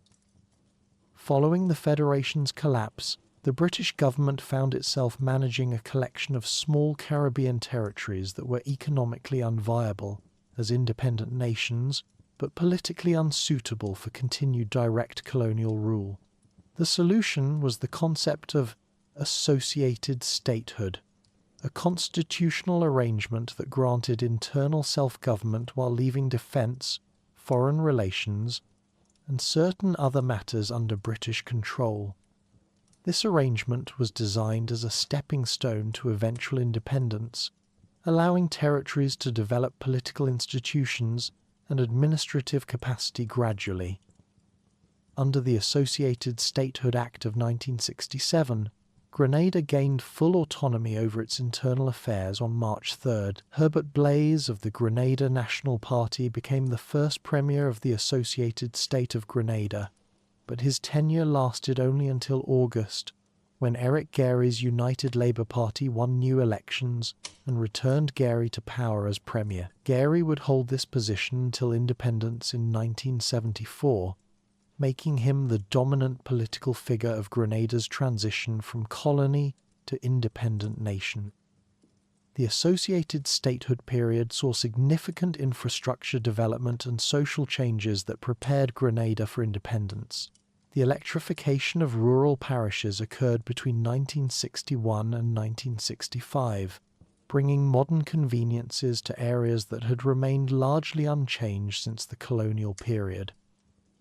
Following the Federation's collapse, the British government found itself managing a collection of small Caribbean territories that were economically unviable as independent nations, but politically unsuitable for continued direct colonial rule. The solution was the concept of associated statehood, a constitutional arrangement that granted internal self-government while leaving defence, foreign relations, and certain other matters under British control. This arrangement was designed as a stepping stone to eventual independence, allowing territories to develop political institutions and administrative capacity gradually. Under the Associated Statehood Act of 1967, Grenada gained full autonomy over its internal affairs on March 3rd. Herbert Blaise of the Grenada National Party became the first premier of the Associated State of Grenada, but his tenure lasted only until August, when Eric Gary's United Labour Party won new elections and returned Gary to power as premier. Gary would hold this position until independence in 1974, making him the dominant political figure of Grenada's transition from colony to independent nation. The associated statehood period saw significant infrastructure development and social changes that prepared Grenada for independence. The electrification of rural parishes occurred between 1961 and 1965, bringing modern conveniences to areas that had remained largely unchanged since the colonial period.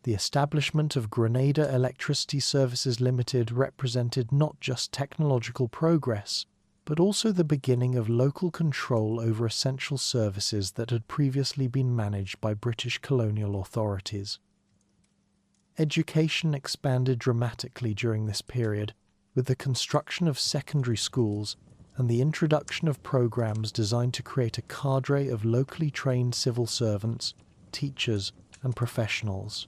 The establishment of Grenada Electricity Services Limited represented not just technological progress, but also the beginning of local control over essential services that had previously been managed by British colonial authorities. Education expanded dramatically during this period, with the construction of secondary schools and the introduction of programs designed to create a cadre of locally trained civil servants, teachers, and professionals.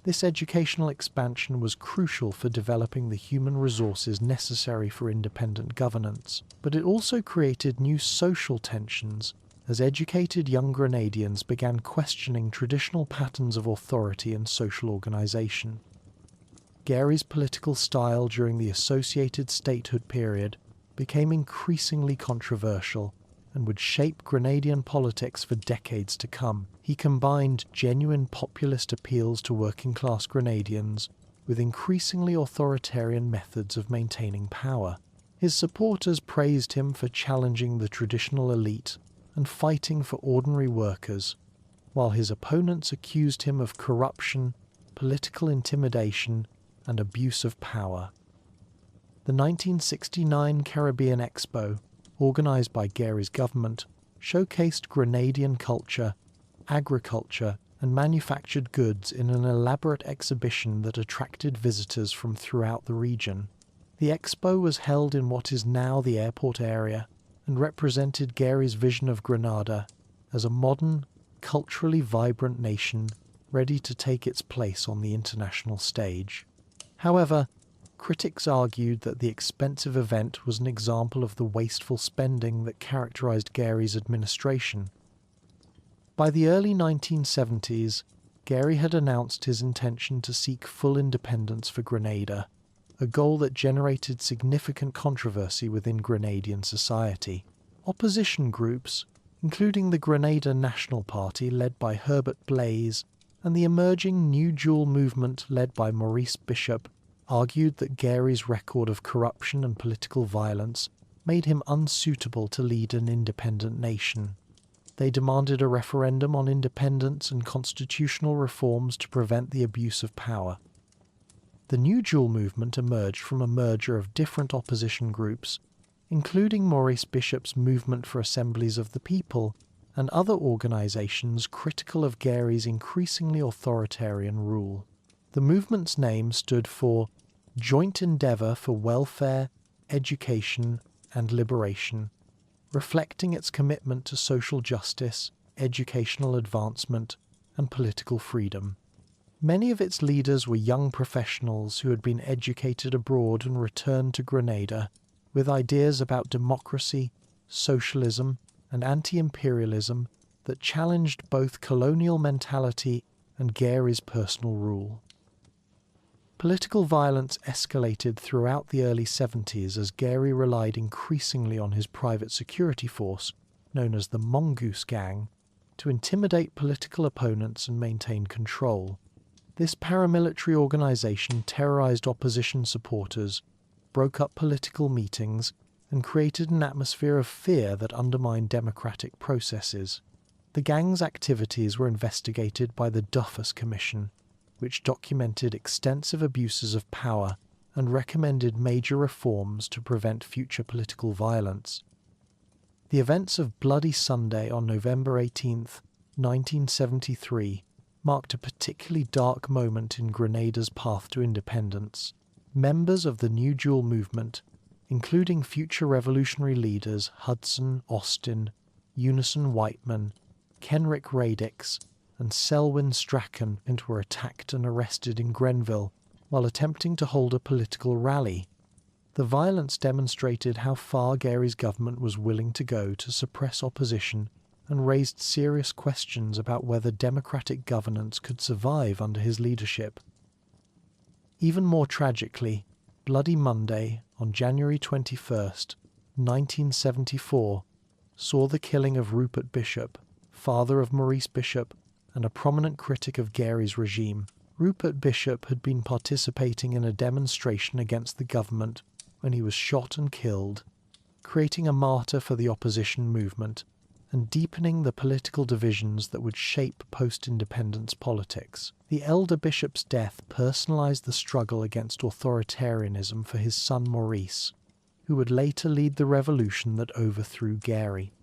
This educational expansion was crucial for developing the human resources necessary for independent governance, but it also created new social tensions as educated young Grenadians began questioning traditional patterns of authority and social organisation. Gary's political style during the associated statehood period became increasingly controversial and would shape Grenadian politics for decades to come. He combined genuine populist appeals to working-class Grenadians with increasingly authoritarian methods of maintaining power. His supporters praised him for challenging the traditional elite and fighting for ordinary workers, while his opponents accused him of corruption, political intimidation, and abuse of power. The 1969 Caribbean Expo, organised by Gary's government, showcased Grenadian culture, agriculture, and manufactured goods in an elaborate exhibition that attracted visitors from throughout the region. The expo was held in what is now the airport area and represented Gary's vision of Grenada as a modern, culturally vibrant nation ready to take its place on the international stage. However, critics argued that the expensive event was an example of the wasteful spending that characterized Gary's administration. By the early 1970s, Gary had announced his intention to seek full independence for Grenada, a goal that generated significant controversy within Grenadian society. Opposition groups, including the Grenada National Party led by Herbert Blaise and the emerging New Dual movement led by Maurice Bishop, argued that Gary's record of corruption and political violence made him unsuitable to lead an independent nation. They demanded a referendum on independence and constitutional reforms to prevent the abuse of power. The New Dual movement emerged from a merger of different opposition groups, including Maurice Bishop's Movement for Assemblies of the People and other organisations critical of Gary's increasingly authoritarian rule. The movement's name stood for Joint Endeavour for Welfare, Education and Liberation, reflecting its commitment to social justice, educational advancement, and political freedom. Many of its leaders were young professionals who had been educated abroad and returned to Grenada with ideas about democracy, socialism, and anti-imperialism that challenged both colonial mentality and Gary's personal rule. Political violence escalated throughout the early 70s as Gary relied increasingly on his private security force, known as the Mongoose Gang, to intimidate political opponents and maintain control. This paramilitary organisation terrorised opposition supporters, broke up political meetings, and created an atmosphere of fear that undermined democratic processes. The gang's activities were investigated by the Duffus Commission, which documented extensive abuses of power and recommended major reforms to prevent future political violence. The events of Bloody Sunday on November 18, 1973, marked a particularly dark moment in Grenada's path to independence. Members of the New Dual movement, including future revolutionary leaders Hudson Austin, Unison Whiteman, Kenrick Radix, and Selwyn Strachan, were attacked and arrested in Grenville while attempting to hold a political rally. The violence demonstrated how far Gary's government was willing to go to suppress opposition and raised serious questions about whether democratic governance could survive under his leadership. Even more tragically, Bloody Monday on January 21, 1974, saw the killing of Rupert Bishop, father of Maurice Bishop, and a prominent critic of Gary's regime. Rupert Bishop had been participating in a demonstration against the government when he was shot and killed, creating a martyr for the opposition movement and deepening the political divisions that would shape post-independence politics. The elder bishop's death personalised the struggle against authoritarianism for his son Maurice, who would later lead the revolution that overthrew Gary.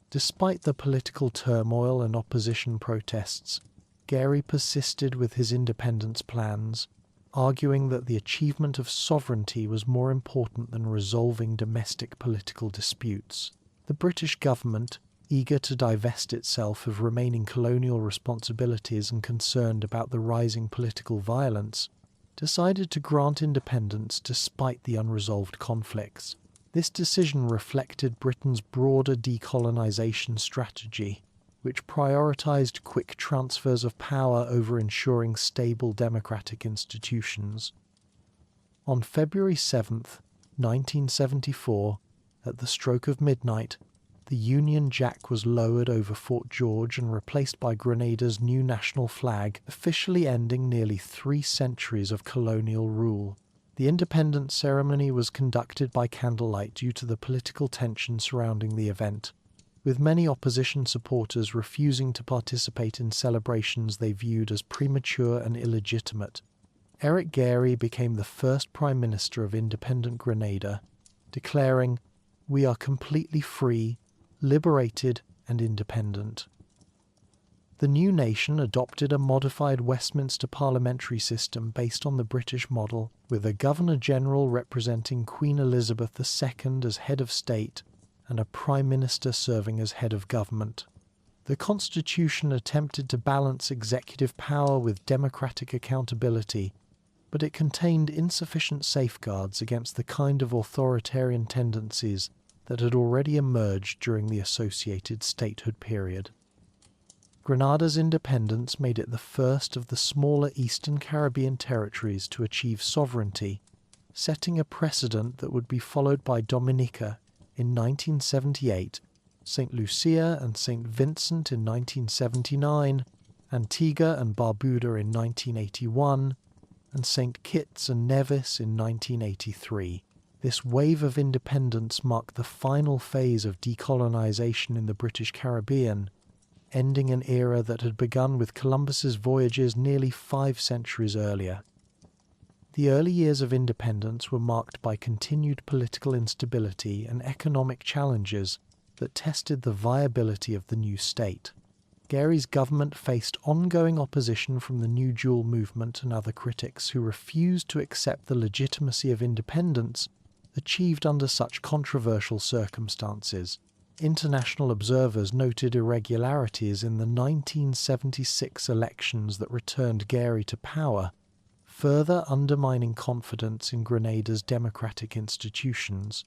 Despite the political turmoil and opposition protests, Gary persisted with his independence plans, arguing that the achievement of sovereignty was more important than resolving domestic political disputes. The British government, eager to divest itself of remaining colonial responsibilities and concerned about the rising political violence, decided to grant independence despite the unresolved conflicts. This decision reflected Britain's broader decolonisation strategy, which prioritised quick transfers of power over ensuring stable democratic institutions. On February 7th, 1974, at the stroke of midnight, the Union Jack was lowered over Fort George and replaced by Grenada's new national flag, officially ending nearly 3 centuries of colonial rule. The independence ceremony was conducted by candlelight due to the political tension surrounding the event, with many opposition supporters refusing to participate in celebrations they viewed as premature and illegitimate. Eric Gairy became the first Prime Minister of independent Grenada, declaring, "We are completely free, liberated and independent." The new nation adopted a modified Westminster parliamentary system based on the British model, with a Governor-General representing Queen Elizabeth II as head of state and a Prime Minister serving as head of government. The Constitution attempted to balance executive power with democratic accountability, but it contained insufficient safeguards against the kind of authoritarian tendencies that had already emerged during the associated statehood period. Grenada's independence made it the first of the smaller Eastern Caribbean territories to achieve sovereignty, setting a precedent that would be followed by Dominica in 1978, St. Lucia and St. Vincent in 1979, Antigua and Barbuda in 1981, and St. Kitts and Nevis in 1983. This wave of independence marked the final phase of decolonisation in the British Caribbean, ending an era that had begun with Columbus's voyages nearly 5 centuries earlier. The early years of independence were marked by continued political instability and economic challenges that tested the viability of the new state. Gairy's government faced ongoing opposition from the New Dual movement and other critics who refused to accept the legitimacy of independence achieved under such controversial circumstances. International observers noted irregularities in the 1976 elections that returned Gairy to power, further undermining confidence in Grenada's democratic institutions.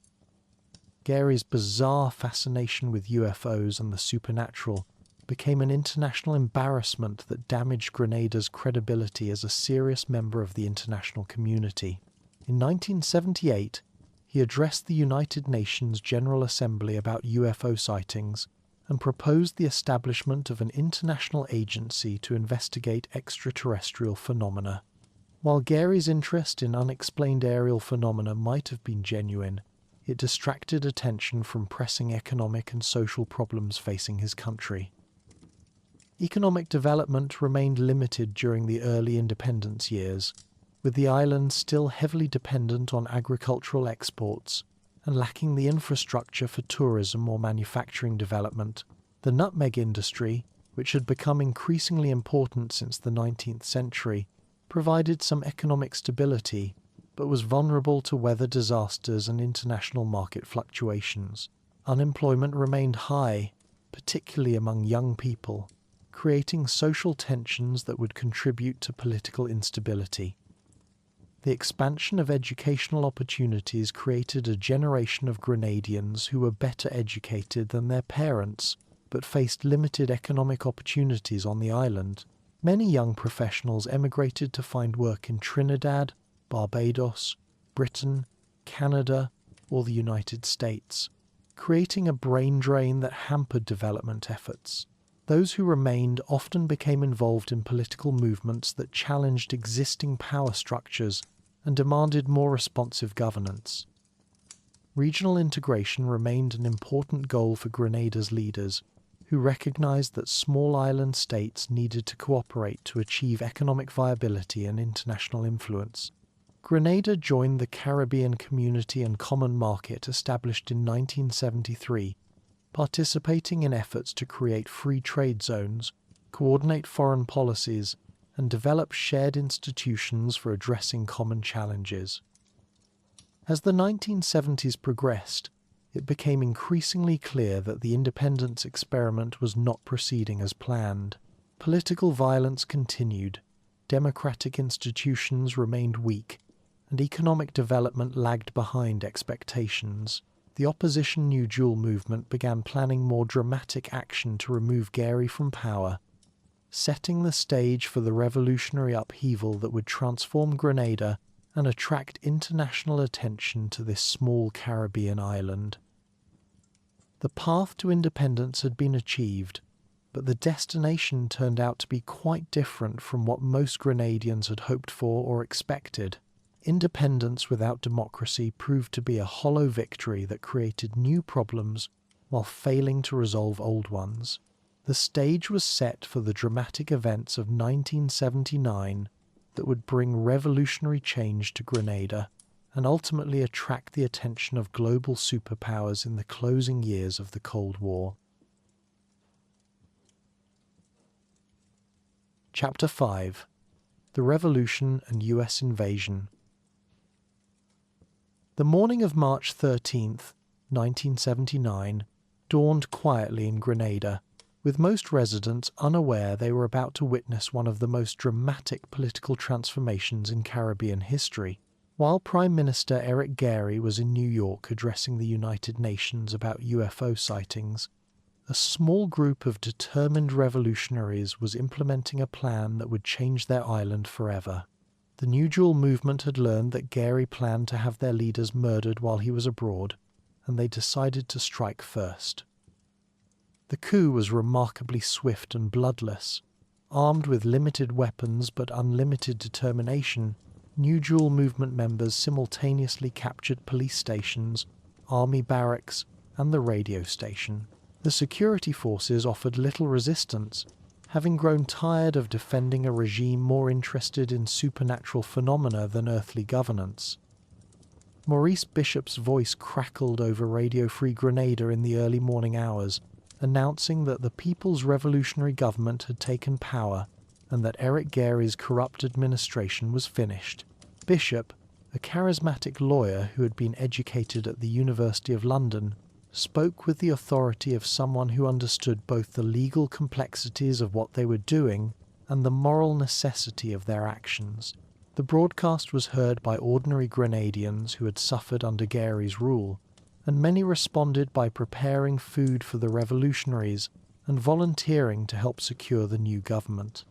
Gairy's bizarre fascination with UFOs and the supernatural became an international embarrassment that damaged Grenada's credibility as a serious member of the international community. In 1978, he addressed the United Nations General Assembly about UFO sightings and proposed the establishment of an international agency to investigate extraterrestrial phenomena. While Gairy's interest in unexplained aerial phenomena might have been genuine, it distracted attention from pressing economic and social problems facing his country. Economic development remained limited during the early independence years, with the island still heavily dependent on agricultural exports and lacking the infrastructure for tourism or manufacturing development. The nutmeg industry, which had become increasingly important since the 19th century, provided some economic stability, but was vulnerable to weather disasters and international market fluctuations. Unemployment remained high, particularly among young people, creating social tensions that would contribute to political instability. The expansion of educational opportunities created a generation of Grenadians who were better educated than their parents, but faced limited economic opportunities on the island. Many young professionals emigrated to find work in Trinidad, Barbados, Britain, Canada, or the United States, creating a brain drain that hampered development efforts. Those who remained often became involved in political movements that challenged existing power structures and demanded more responsive governance. Regional integration remained an important goal for Grenada's leaders, who recognized that small island states needed to cooperate to achieve economic viability and international influence. Grenada joined the Caribbean Community and Common Market established in 1973, participating in efforts to create free trade zones, coordinate foreign policies, and develop shared institutions for addressing common challenges. As the 1970s progressed, it became increasingly clear that the independence experiment was not proceeding as planned. Political violence continued, democratic institutions remained weak, and economic development lagged behind expectations. The opposition New Dual movement began planning more dramatic action to remove Gary from power, setting the stage for the revolutionary upheaval that would transform Grenada and attract international attention to this small Caribbean island. The path to independence had been achieved, but the destination turned out to be quite different from what most Grenadians had hoped for or expected. Independence without democracy proved to be a hollow victory that created new problems while failing to resolve old ones. The stage was set for the dramatic events of 1979 that would bring revolutionary change to Grenada and ultimately attract the attention of global superpowers in the closing years of the Cold War. Chapter 5: The Revolution and US Invasion. The morning of March 13th, 1979, dawned quietly in Grenada, with most residents unaware they were about to witness one of the most dramatic political transformations in Caribbean history. While Prime Minister Eric Gary was in New York addressing the United Nations about UFO sightings, a small group of determined revolutionaries was implementing a plan that would change their island forever. The New Dual movement had learned that Gary planned to have their leaders murdered while he was abroad, and they decided to strike first. The coup was remarkably swift and bloodless. Armed with limited weapons but unlimited determination, New Dual movement members simultaneously captured police stations, army barracks, and the radio station. The security forces offered little resistance, having grown tired of defending a regime more interested in supernatural phenomena than earthly governance. Maurice Bishop's voice crackled over Radio Free Grenada in the early morning hours, announcing that the People's Revolutionary Government had taken power and that Eric Gary's corrupt administration was finished. Bishop, a charismatic lawyer who had been educated at the University of London, spoke with the authority of someone who understood both the legal complexities of what they were doing and the moral necessity of their actions. The broadcast was heard by ordinary Grenadians who had suffered under Gary's rule, and many responded by preparing food for the revolutionaries and volunteering to help secure the new government.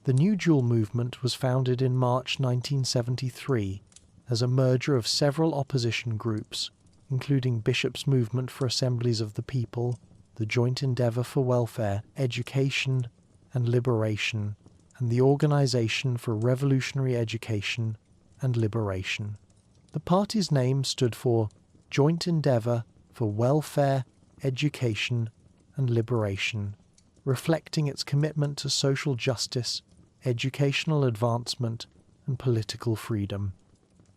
The New Dual movement was founded in March 1973 as a merger of several opposition groups, including Bishop's Movement for Assemblies of the People, the Joint Endeavour for Welfare, Education and Liberation, and the Organisation for Revolutionary Education and Liberation. The party's name stood for Joint Endeavour for Welfare, Education and Liberation, reflecting its commitment to social justice, educational advancement and political freedom.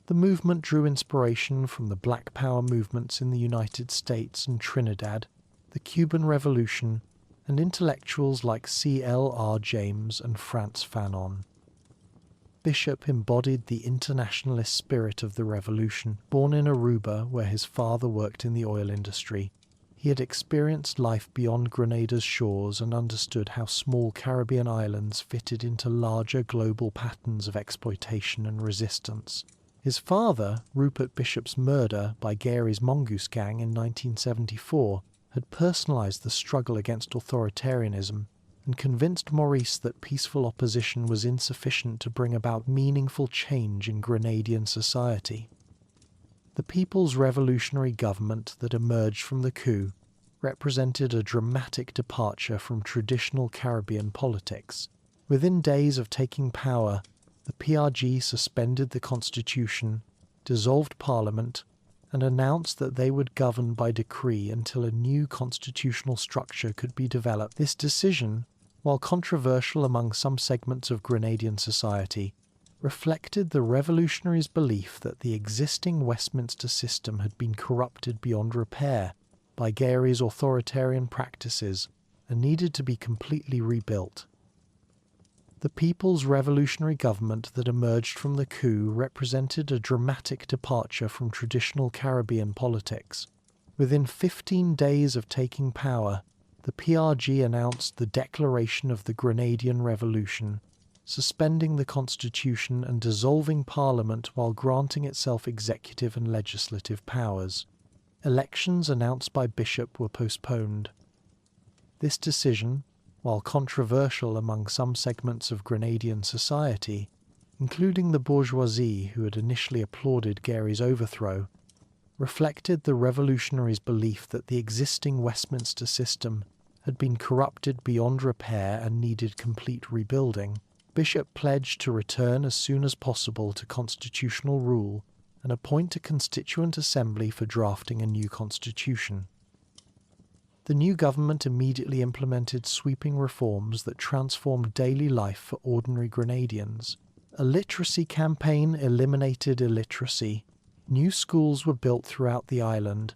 The movement drew inspiration from the Black Power movements in the United States and Trinidad, the Cuban Revolution, and intellectuals like C.L.R. James and Frantz Fanon. Bishop embodied the internationalist spirit of the revolution. Born in Aruba, where his father worked in the oil industry, he had experienced life beyond Grenada's shores and understood how small Caribbean islands fitted into larger global patterns of exploitation and resistance. His father, Rupert Bishop's murder by Gary's Mongoose Gang in 1974, had personalised the struggle against authoritarianism and convinced Maurice that peaceful opposition was insufficient to bring about meaningful change in Grenadian society. The People's Revolutionary Government that emerged from the coup represented a dramatic departure from traditional Caribbean politics. Within days of taking power, the PRG suspended the constitution, dissolved parliament, and announced that they would govern by decree until a new constitutional structure could be developed. This decision, while controversial among some segments of Grenadian society, reflected the revolutionaries' belief that the existing Westminster system had been corrupted beyond repair by Gary's authoritarian practices and needed to be completely rebuilt. The People's Revolutionary Government that emerged from the coup represented a dramatic departure from traditional Caribbean politics. Within 15 days of taking power, the PRG announced the declaration of the Grenadian Revolution, suspending the constitution and dissolving parliament while granting itself executive and legislative powers. Elections announced by Bishop were postponed. This decision, while controversial among some segments of Grenadian society, including the bourgeoisie who had initially applauded Gary's overthrow, reflected the revolutionaries' belief that the existing Westminster system had been corrupted beyond repair and needed complete rebuilding. Bishop pledged to return as soon as possible to constitutional rule and appoint a constituent assembly for drafting a new constitution. The new government immediately implemented sweeping reforms that transformed daily life for ordinary Grenadians. A literacy campaign eliminated illiteracy, new schools were built throughout the island,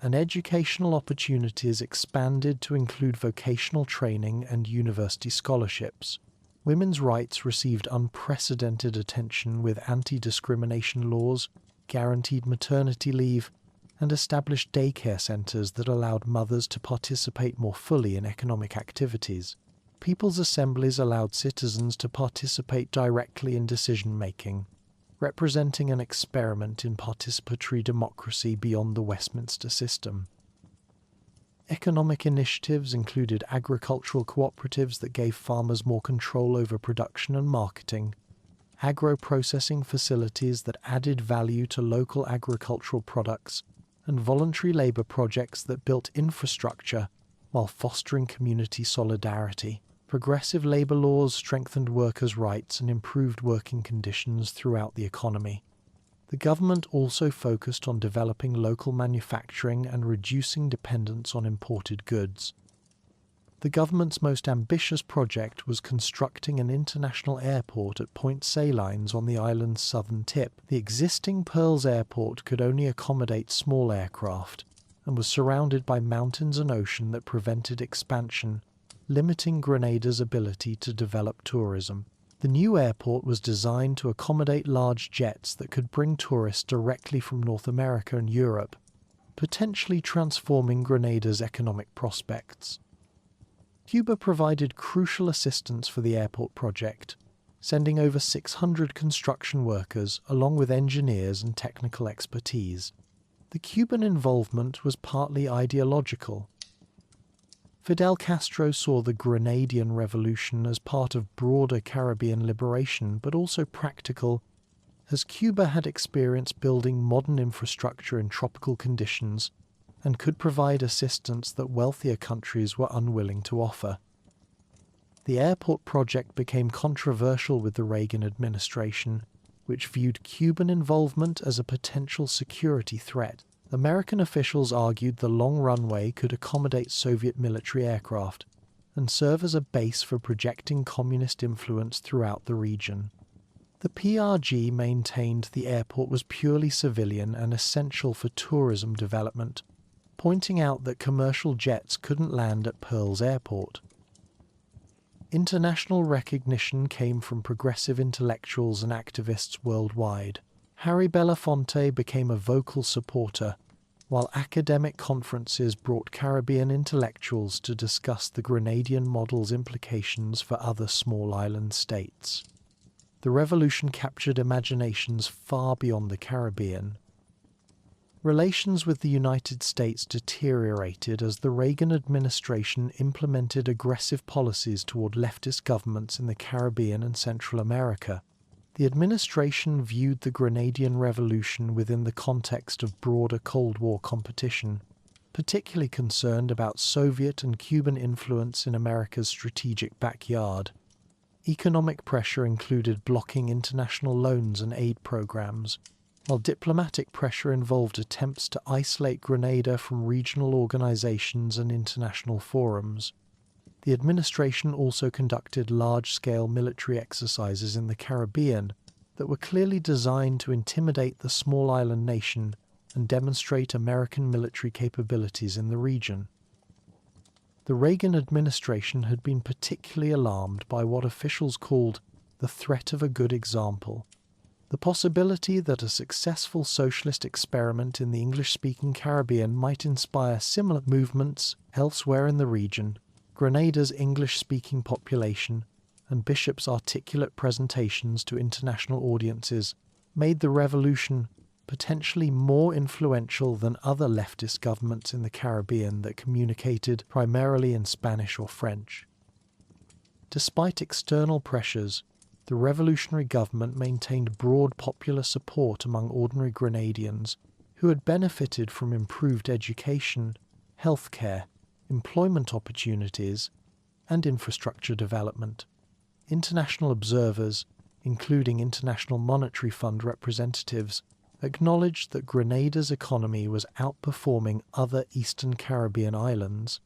and educational opportunities expanded to include vocational training and university scholarships. Women's rights received unprecedented attention with anti-discrimination laws, guaranteed maternity leave, and established daycare centres that allowed mothers to participate more fully in economic activities. People's assemblies allowed citizens to participate directly in decision-making, representing an experiment in participatory democracy beyond the Westminster system. Economic initiatives included agricultural cooperatives that gave farmers more control over production and marketing, agro-processing facilities that added value to local agricultural products, and voluntary labour projects that built infrastructure while fostering community solidarity. Progressive labour laws strengthened workers' rights and improved working conditions throughout the economy. The government also focused on developing local manufacturing and reducing dependence on imported goods. The government's most ambitious project was constructing an international airport at Point Salines on the island's southern tip. The existing Pearls Airport could only accommodate small aircraft and was surrounded by mountains and ocean that prevented expansion, limiting Grenada's ability to develop tourism. The new airport was designed to accommodate large jets that could bring tourists directly from North America and Europe, potentially transforming Grenada's economic prospects. Cuba provided crucial assistance for the airport project, sending over 600 construction workers along with engineers and technical expertise. The Cuban involvement was partly ideological. Fidel Castro saw the Grenadian Revolution as part of broader Caribbean liberation, but also practical, as Cuba had experience building modern infrastructure in tropical conditions and could provide assistance that wealthier countries were unwilling to offer. The airport project became controversial with the Reagan administration, which viewed Cuban involvement as a potential security threat. American officials argued the long runway could accommodate Soviet military aircraft and serve as a base for projecting communist influence throughout the region. The PRG maintained the airport was purely civilian and essential for tourism development, pointing out that commercial jets couldn't land at Pearls Airport. International recognition came from progressive intellectuals and activists worldwide. Harry Belafonte became a vocal supporter, while academic conferences brought Caribbean intellectuals to discuss the Grenadian model's implications for other small island states. The revolution captured imaginations far beyond the Caribbean. Relations with the United States deteriorated as the Reagan administration implemented aggressive policies toward leftist governments in the Caribbean and Central America. The administration viewed the Grenadian Revolution within the context of broader Cold War competition, particularly concerned about Soviet and Cuban influence in America's strategic backyard. Economic pressure included blocking international loans and aid programs, while diplomatic pressure involved attempts to isolate Grenada from regional organizations and international forums. The administration also conducted large-scale military exercises in the Caribbean that were clearly designed to intimidate the small island nation and demonstrate American military capabilities in the region. the Reagan administration had been particularly alarmed by what officials called the threat of a good example. The possibility that a successful socialist experiment in the English-speaking Caribbean might inspire similar movements elsewhere in the region, Grenada's English-speaking population, and Bishop's articulate presentations to international audiences made the revolution potentially more influential than other leftist governments in the Caribbean that communicated primarily in Spanish or French. Despite external pressures, the revolutionary government maintained broad popular support among ordinary Grenadians who had benefited from improved education, healthcare, employment opportunities, and infrastructure development. International observers, including International Monetary Fund representatives, acknowledged that Grenada's economy was outperforming other Eastern Caribbean islands.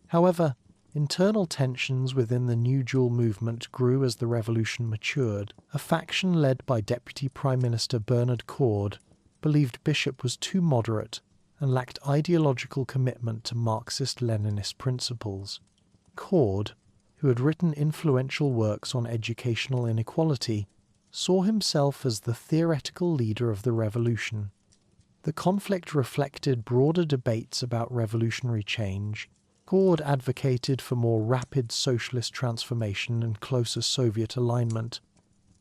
However, internal tensions within the New Jewel movement grew as the revolution matured. A faction led by Deputy Prime Minister Bernard Coard believed Bishop was too moderate and lacked ideological commitment to Marxist-Leninist principles. Coard, who had written influential works on educational inequality, saw himself as the theoretical leader of the revolution. The conflict reflected broader debates about revolutionary change. Coard advocated for more rapid socialist transformation and closer Soviet alignment,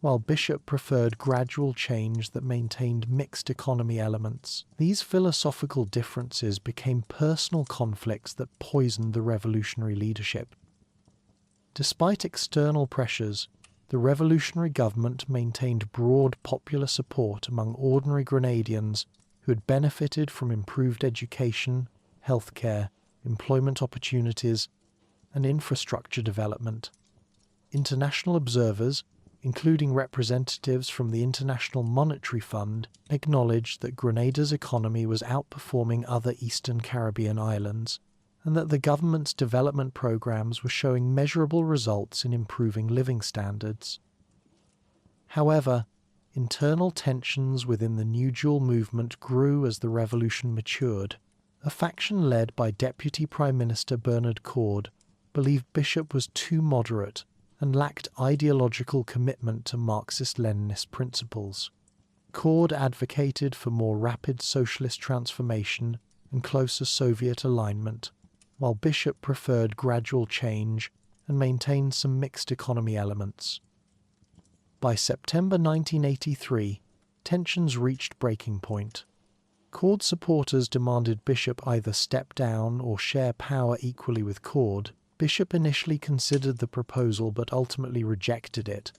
while Bishop preferred gradual change that maintained mixed economy elements. These philosophical differences became personal conflicts that poisoned the revolutionary leadership. Despite external pressures, the revolutionary government maintained broad popular support among ordinary Grenadians who had benefited from improved education, healthcare, employment opportunities, and infrastructure development. International observers, including representatives from the International Monetary Fund, acknowledged that Grenada's economy was outperforming other Eastern Caribbean islands, and that the government's development programs were showing measurable results in improving living standards. However, internal tensions within the New Jewel movement grew as the revolution matured. A faction led by Deputy Prime Minister Bernard Coard believed Bishop was too moderate and lacked ideological commitment to Marxist-Leninist principles. Coard advocated for more rapid socialist transformation and closer Soviet alignment, while Bishop preferred gradual change and maintained some mixed economy elements. By September 1983, tensions reached breaking point. Coard supporters demanded Bishop either step down or share power equally with Coard. Bishop initially considered the proposal but ultimately rejected it,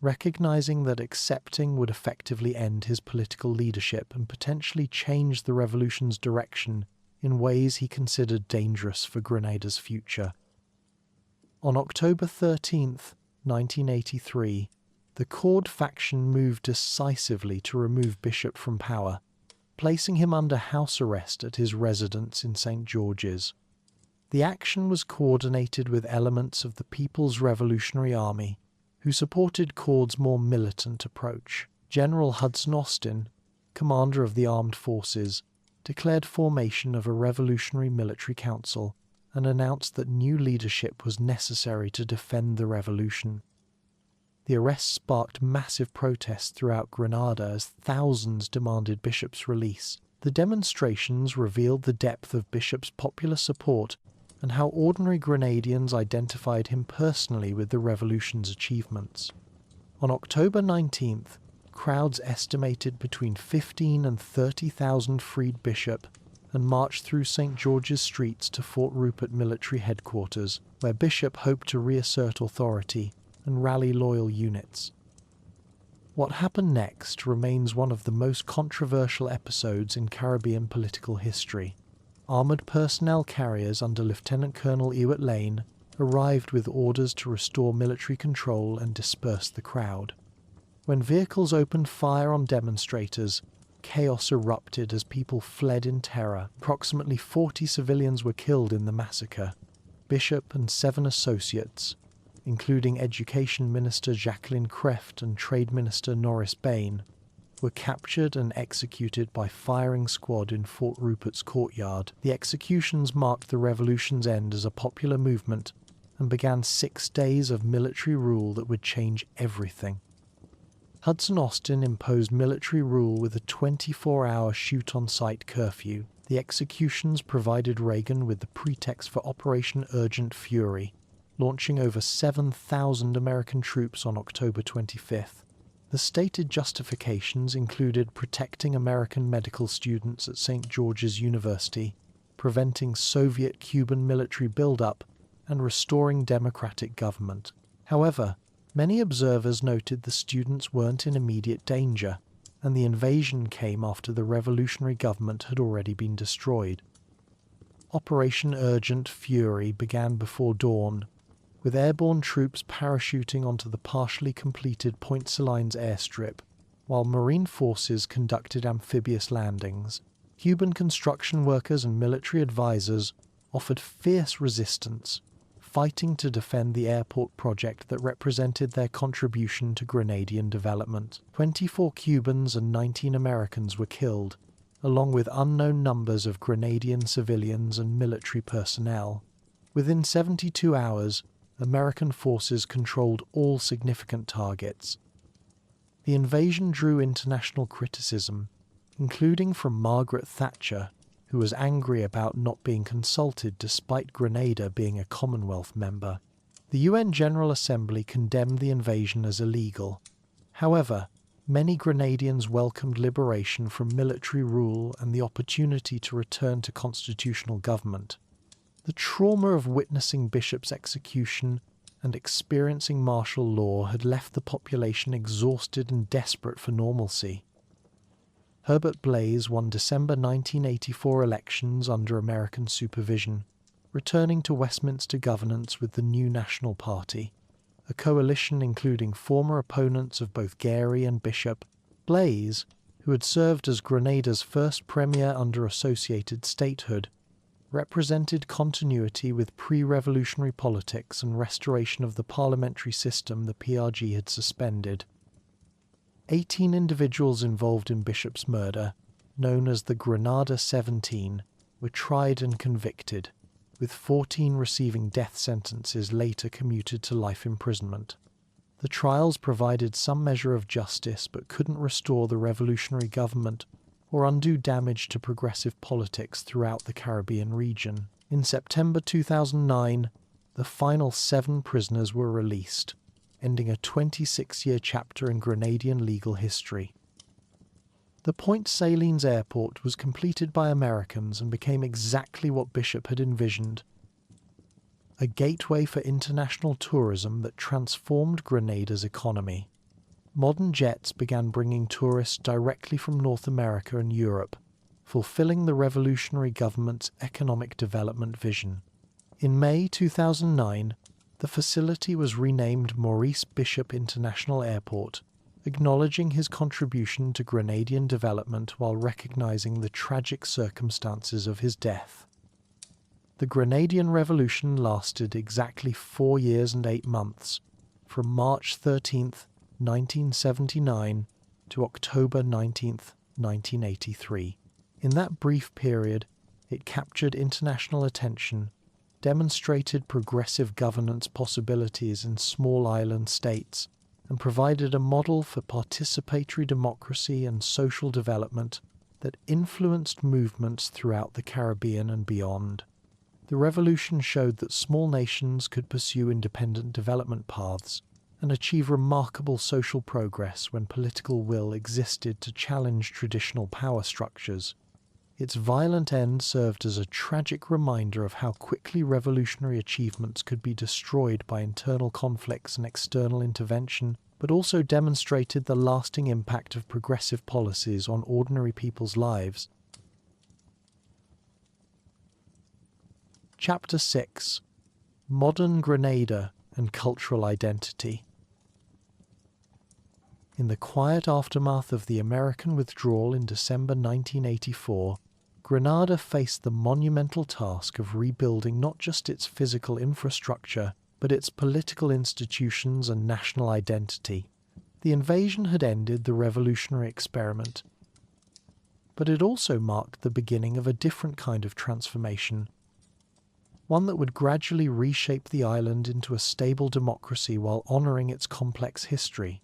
recognizing that accepting would effectively end his political leadership and potentially change the revolution's direction in ways he considered dangerous for Grenada's future. On October 13, 1983, the Coard faction moved decisively to remove Bishop from power, placing him under house arrest at his residence in St. George's. The action was coordinated with elements of the People's Revolutionary Army, who supported Coard's more militant approach. General Hudson Austin, commander of the armed forces, declared formation of a revolutionary military council and announced that new leadership was necessary to defend the revolution. The arrest sparked massive protests throughout Grenada as thousands demanded Bishop's release. The demonstrations revealed the depth of Bishop's popular support and how ordinary Grenadians identified him personally with the revolution's achievements. On October 19th, crowds estimated between 15,000 and 30,000 freed Bishop and marched through St. George's streets to Fort Rupert military headquarters, where Bishop hoped to reassert authority and rally loyal units. What happened next remains one of the most controversial episodes in Caribbean political history. Armoured personnel carriers under Lieutenant Colonel Ewart Lane arrived with orders to restore military control and disperse the crowd. When vehicles opened fire on demonstrators, chaos erupted as people fled in terror. Approximately 40 civilians were killed in the massacre. Bishop and 7 associates, including Education Minister Jacqueline Kreft and Trade Minister Norris Bain, were captured and executed by firing squad in Fort Rupert's courtyard. The executions marked the revolution's end as a popular movement and began 6 days of military rule that would change everything. Hudson Austin imposed military rule with a 24-hour shoot-on-sight curfew. The executions provided Reagan with the pretext for Operation Urgent Fury, launching over 7,000 American troops on October 25th. The stated justifications included protecting American medical students at St. George's University, preventing Soviet-Cuban military buildup, and restoring democratic government. However, many observers noted the students weren't in immediate danger, and the invasion came after the revolutionary government had already been destroyed. Operation Urgent Fury began before dawn, with airborne troops parachuting onto the partially completed Point Salines airstrip, while Marine forces conducted amphibious landings. Cuban construction workers and military advisors offered fierce resistance, fighting to defend the airport project that represented their contribution to Grenadian development. 24 Cubans and 19 Americans were killed, along with unknown numbers of Grenadian civilians and military personnel. Within 72 hours, American forces controlled all significant targets. The invasion drew international criticism, including from Margaret Thatcher, who was angry about not being consulted despite Grenada being a Commonwealth member. The UN General Assembly condemned the invasion as illegal. However, many Grenadians welcomed liberation from military rule and the opportunity to return to constitutional government. The trauma of witnessing Bishop's execution and experiencing martial law had left the population exhausted and desperate for normalcy. Herbert Blaise won December 1984 elections under American supervision, returning to Westminster governance with the new National Party, a coalition including former opponents of both Gary and Bishop. Blaise, who had served as Grenada's first premier under associated statehood, represented continuity with pre-revolutionary politics and restoration of the parliamentary system the PRG had suspended. 18 individuals involved in Bishop's murder, known as the Grenada 17, were tried and convicted, with 14 receiving death sentences later commuted to life imprisonment. The trials provided some measure of justice but couldn't restore the revolutionary government or undo damage to progressive politics throughout the Caribbean region. In September 2009, the final 7 prisoners were released, ending a 26-year chapter in Grenadian legal history. The Point Salines airport was completed by Americans and became exactly what Bishop had envisioned: a gateway for international tourism that transformed Grenada's economy. Modern jets began bringing tourists directly from North America and Europe, fulfilling the revolutionary government's economic development vision. In May 2009, the facility was renamed Maurice Bishop International Airport, acknowledging his contribution to Grenadian development while recognizing the tragic circumstances of his death. The Grenadian Revolution lasted exactly 4 years and 8 months, from March 13th, 1979 to October 19th, 1983. In that brief period, it captured international attention, demonstrated progressive governance possibilities in small island states, and provided a model for participatory democracy and social development that influenced movements throughout the Caribbean and beyond. The revolution showed that small nations could pursue independent development paths and achieve remarkable social progress when political will existed to challenge traditional power structures. Its violent end served as a tragic reminder of how quickly revolutionary achievements could be destroyed by internal conflicts and external intervention, but also demonstrated the lasting impact of progressive policies on ordinary people's lives. Chapter 6: Modern Grenada and Cultural Identity. In the quiet aftermath of the American withdrawal in December 1984, Grenada faced the monumental task of rebuilding not just its physical infrastructure, but its political institutions and national identity. The invasion had ended the revolutionary experiment, but it also marked the beginning of a different kind of transformation, one that would gradually reshape the island into a stable democracy while honouring its complex history.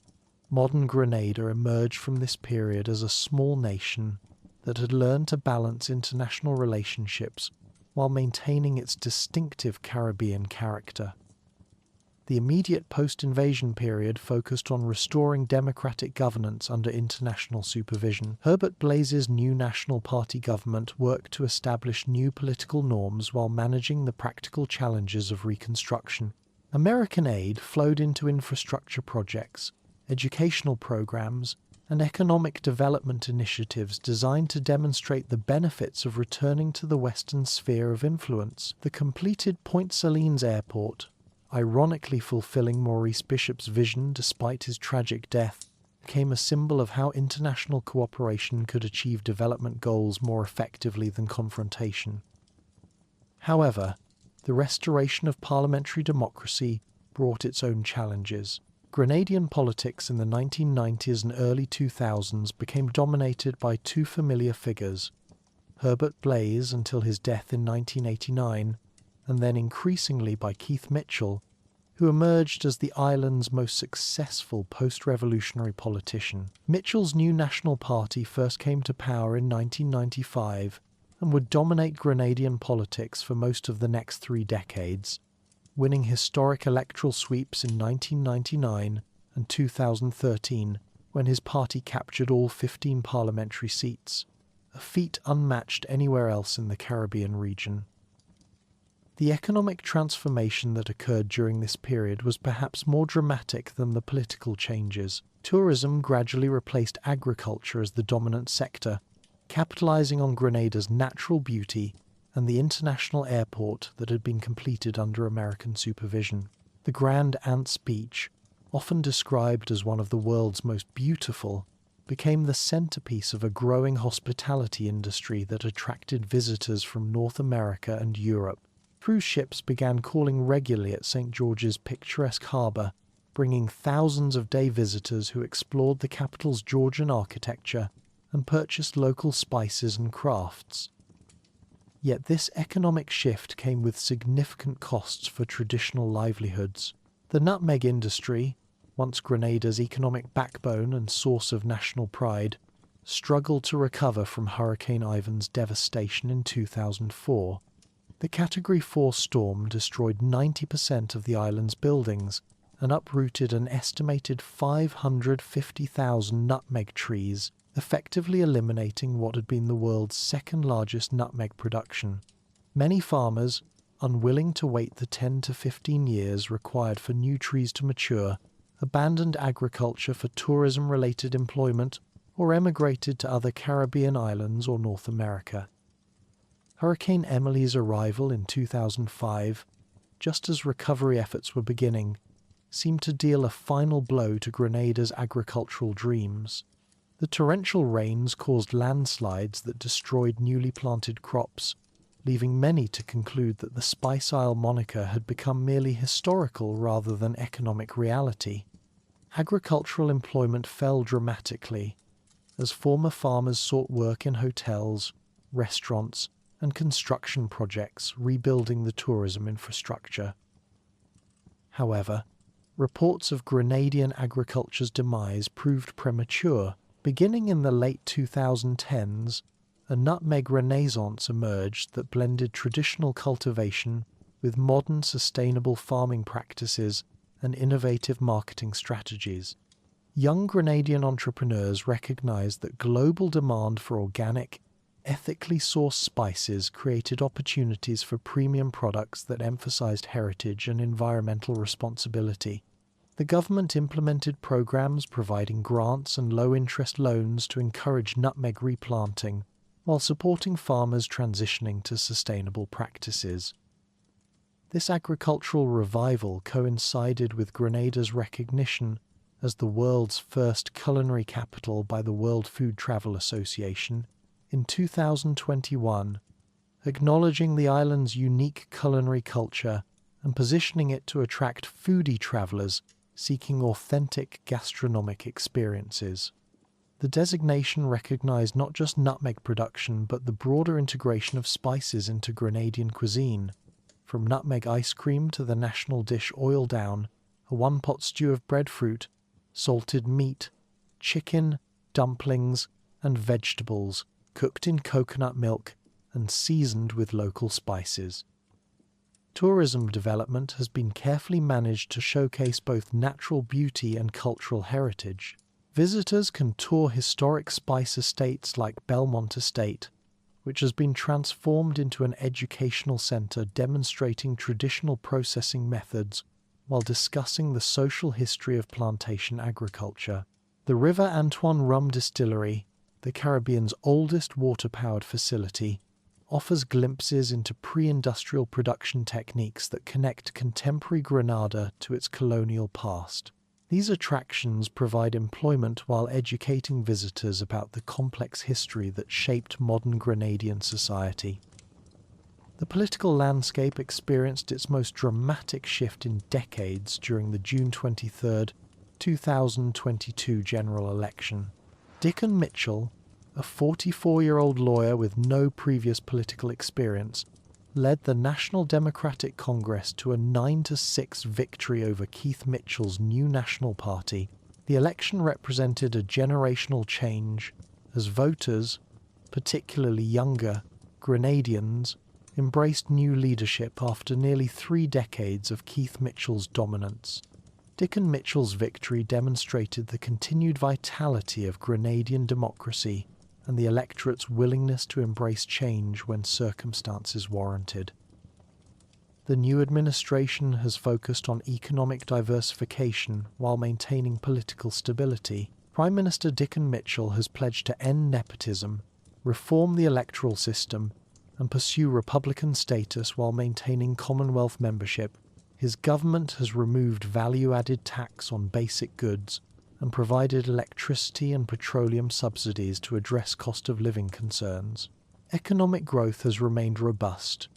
Modern Grenada emerged from this period as a small nation that had learned to balance international relationships while maintaining its distinctive Caribbean character. The immediate post-invasion period focused on restoring democratic governance under international supervision. Herbert Blaise's new National Party government worked to establish new political norms while managing the practical challenges of reconstruction. American aid flowed into infrastructure projects, educational programs, and economic development initiatives designed to demonstrate the benefits of returning to the Western sphere of influence. The completed Point Salines Airport, ironically fulfilling Maurice Bishop's vision despite his tragic death, became a symbol of how international cooperation could achieve development goals more effectively than confrontation. However, the restoration of parliamentary democracy brought its own challenges. Grenadian politics in the 1990s and early 2000s became dominated by two familiar figures, Herbert Blaise until his death in 1989, and then increasingly by Keith Mitchell, who emerged as the island's most successful post-revolutionary politician. Mitchell's new National Party first came to power in 1995 and would dominate Grenadian politics for most of the next 3 decades, winning historic electoral sweeps in 1999 and 2013 when his party captured all 15 parliamentary seats, a feat unmatched anywhere else in the Caribbean region. The economic transformation that occurred during this period was perhaps more dramatic than the political changes. Tourism gradually replaced agriculture as the dominant sector, capitalizing on Grenada's natural beauty and the international airport that had been completed under American supervision. The Grand Anse Beach, often described as one of the world's most beautiful, became the centerpiece of a growing hospitality industry that attracted visitors from North America and Europe. Cruise ships began calling regularly at St. George's picturesque harbour, bringing thousands of day visitors who explored the capital's Georgian architecture and purchased local spices and crafts. Yet this economic shift came with significant costs for traditional livelihoods. The nutmeg industry, once Grenada's economic backbone and source of national pride, struggled to recover from Hurricane Ivan's devastation in 2004. The Category 4 storm destroyed 90% of the island's buildings and uprooted an estimated 550,000 nutmeg trees, effectively eliminating what had been the world's second largest nutmeg production. Many farmers, unwilling to wait the 10 to 15 years required for new trees to mature, abandoned agriculture for tourism-related employment or emigrated to other Caribbean islands or North America. Hurricane Emily's arrival in 2005, just as recovery efforts were beginning, seemed to deal a final blow to Grenada's agricultural dreams. The torrential rains caused landslides that destroyed newly planted crops, leaving many to conclude that the Spice Isle moniker had become merely historical rather than economic reality. Agricultural employment fell dramatically, as former farmers sought work in hotels, restaurants, and construction projects rebuilding the tourism infrastructure. However, reports of Grenadian agriculture's demise proved premature. Beginning in the late 2010s, a nutmeg renaissance emerged that blended traditional cultivation with modern sustainable farming practices and innovative marketing strategies. Young Grenadian entrepreneurs recognized that global demand for organic, ethically sourced spices created opportunities for premium products that emphasized heritage and environmental responsibility. The government implemented programs providing grants and low-interest loans to encourage nutmeg replanting, while supporting farmers transitioning to sustainable practices. This agricultural revival coincided with Grenada's recognition as the world's first culinary capital by the World Food Travel Association in 2021, acknowledging the island's unique culinary culture and positioning it to attract foodie travelers seeking authentic gastronomic experiences. The designation recognized not just nutmeg production but the broader integration of spices into Grenadian cuisine, from nutmeg ice cream to the national dish oil down, a one-pot stew of breadfruit, salted meat, chicken, dumplings, and vegetables cooked in coconut milk and seasoned with local spices. Tourism development has been carefully managed to showcase both natural beauty and cultural heritage. Visitors can tour historic spice estates like Belmont Estate, which has been transformed into an educational centre demonstrating traditional processing methods while discussing the social history of plantation agriculture. The River Antoine Rum Distillery, the Caribbean's oldest water-powered facility, offers glimpses into pre-industrial production techniques that connect contemporary Grenada to its colonial past. These attractions provide employment while educating visitors about the complex history that shaped modern Grenadian society. The political landscape experienced its most dramatic shift in decades during the June 23, 2022 general election. Dickon Mitchell, a 44-year-old lawyer with no previous political experience, led the National Democratic Congress to a 9-6 victory over Keith Mitchell's New National Party. The election represented a generational change as voters, particularly younger Grenadians, embraced new leadership after nearly 3 decades of Keith Mitchell's dominance. Dickon Mitchell's victory demonstrated the continued vitality of Grenadian democracy and the electorate's willingness to embrace change when circumstances warranted. The new administration has focused on economic diversification while maintaining political stability. Prime Minister Dickon Mitchell has pledged to end nepotism, reform the electoral system, and pursue Republican status while maintaining Commonwealth membership. His government has removed value-added tax on basic goods and provided electricity and petroleum subsidies to address cost of living concerns. Economic growth has remained robust,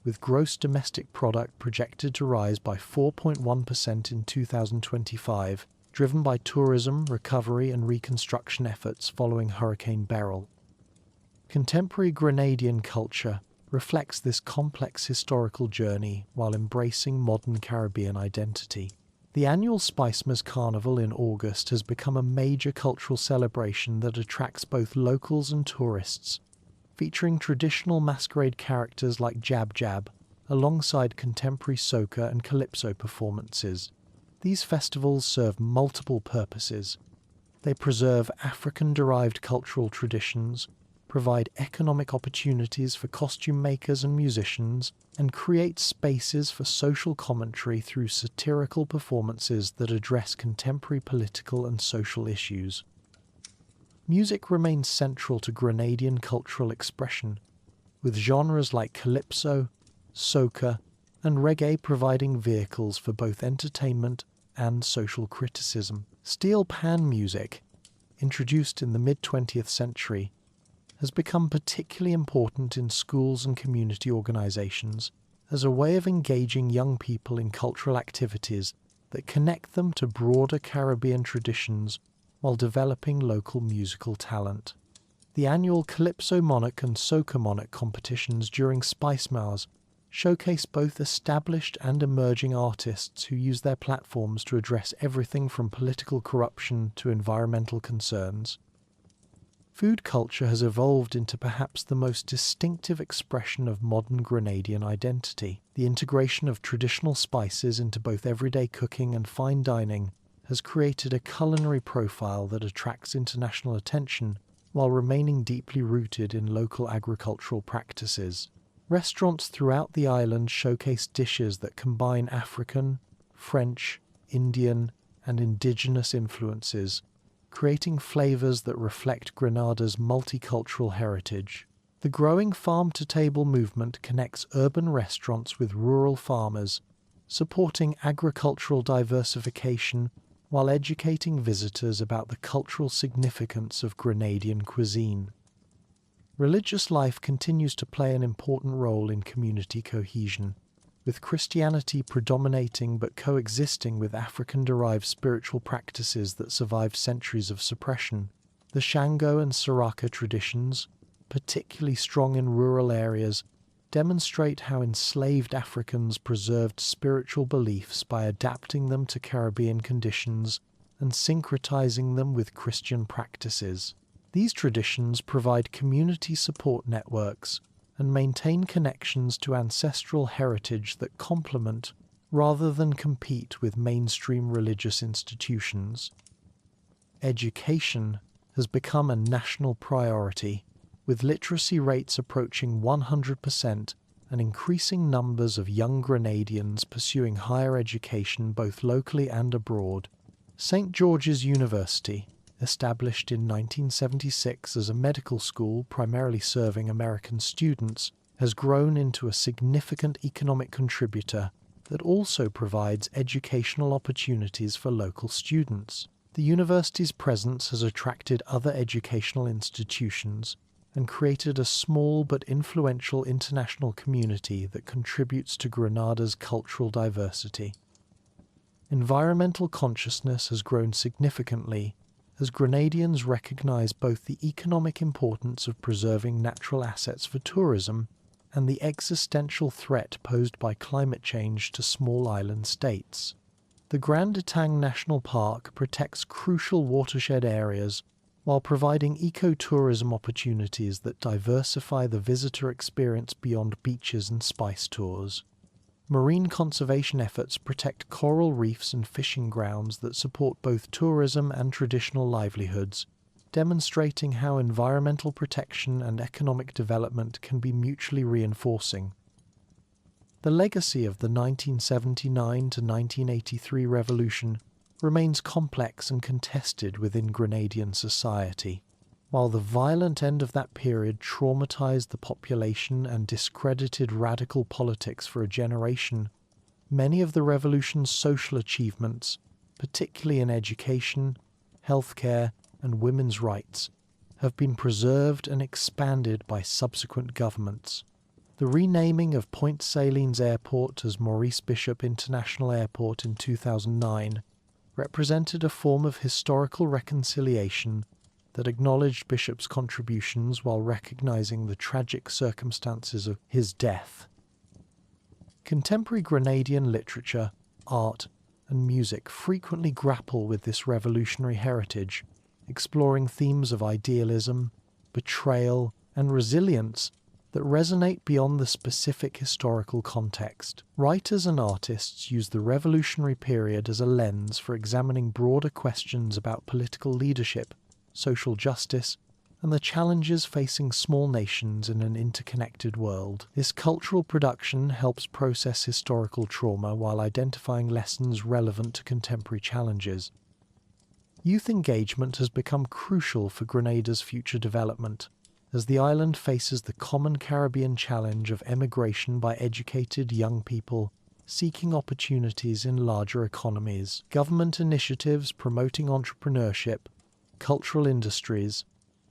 with gross domestic product projected to rise by 4.1% in 2025, driven by tourism, recovery and reconstruction efforts following Hurricane Beryl. Contemporary Grenadian culture reflects this complex historical journey while embracing modern Caribbean identity. The annual Spicemas Carnival in August has become a major cultural celebration that attracts both locals and tourists, featuring traditional masquerade characters like Jab Jab, alongside contemporary soca and calypso performances. These festivals serve multiple purposes. They preserve African-derived cultural traditions, provide economic opportunities for costume makers and musicians, and create spaces for social commentary through satirical performances that address contemporary political and social issues. Music remains central to Grenadian cultural expression, with genres like calypso, soca, and reggae providing vehicles for both entertainment and social criticism. Steel pan music, introduced in the mid-20th century, has become particularly important in schools and community organisations as a way of engaging young people in cultural activities that connect them to broader Caribbean traditions while developing local musical talent. The annual Calypso Monarch and Soca Monarch competitions during Spicemas showcase both established and emerging artists who use their platforms to address everything from political corruption to environmental concerns. Food culture has evolved into perhaps the most distinctive expression of modern Grenadian identity. The integration of traditional spices into both everyday cooking and fine dining has created a culinary profile that attracts international attention while remaining deeply rooted in local agricultural practices. Restaurants throughout the island showcase dishes that combine African, French, Indian, and indigenous influences, creating flavours that reflect Grenada's multicultural heritage. The growing farm-to-table movement connects urban restaurants with rural farmers, supporting agricultural diversification while educating visitors about the cultural significance of Grenadian cuisine. Religious life continues to play an important role in community cohesion. with Christianity predominating but coexisting with African-derived spiritual practices that survived centuries of suppression. The Shango and Saraka traditions, particularly strong in rural areas, demonstrate how enslaved Africans preserved spiritual beliefs by adapting them to Caribbean conditions and syncretizing them with Christian practices. These traditions provide community support networks and maintain connections to ancestral heritage that complement rather than compete with mainstream religious institutions. Education has become a national priority, with literacy rates approaching 100% and increasing numbers of young Grenadians pursuing higher education both locally and abroad. St. George's University, established in 1976 as a medical school primarily serving American students, has grown into a significant economic contributor that also provides educational opportunities for local students. The university's presence has attracted other educational institutions and created a small but influential international community that contributes to Grenada's cultural diversity. Environmental consciousness has grown significantly as Grenadians recognize both the economic importance of preserving natural assets for tourism and the existential threat posed by climate change to small island states. The Grand Etang National Park protects crucial watershed areas while providing ecotourism opportunities that diversify the visitor experience beyond beaches and spice tours. Marine conservation efforts protect coral reefs and fishing grounds that support both tourism and traditional livelihoods, demonstrating how environmental protection and economic development can be mutually reinforcing. The legacy of the 1979 to 1983 revolution remains complex and contested within Grenadian society. While the violent end of that period traumatized the population and discredited radical politics for a generation, many of the revolution's social achievements, particularly in education, healthcare, and women's rights, have been preserved and expanded by subsequent governments. The renaming of Point Salines Airport as Maurice Bishop International Airport in 2009 represented a form of historical reconciliation that acknowledged Bishop's contributions while recognizing the tragic circumstances of his death. Contemporary Grenadian literature, art, and music frequently grapple with this revolutionary heritage, exploring themes of idealism, betrayal, and resilience that resonate beyond the specific historical context. Writers and artists use the revolutionary period as a lens for examining broader questions about political leadership, social justice, and the challenges facing small nations in an interconnected world. This cultural production helps process historical trauma while identifying lessons relevant to contemporary challenges. Youth engagement has become crucial for Grenada's future development, as the island faces the common Caribbean challenge of emigration by educated young people seeking opportunities in larger economies. Government initiatives promoting entrepreneurship, cultural industries,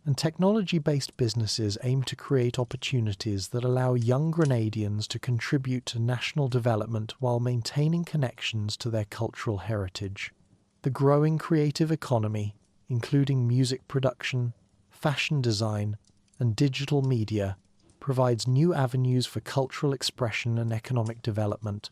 and technology-based businesses aim to create opportunities that allow young Grenadians to contribute to national development while maintaining connections to their cultural heritage. The growing creative economy, including music production, fashion design, and digital media, provides new avenues for cultural expression and economic development.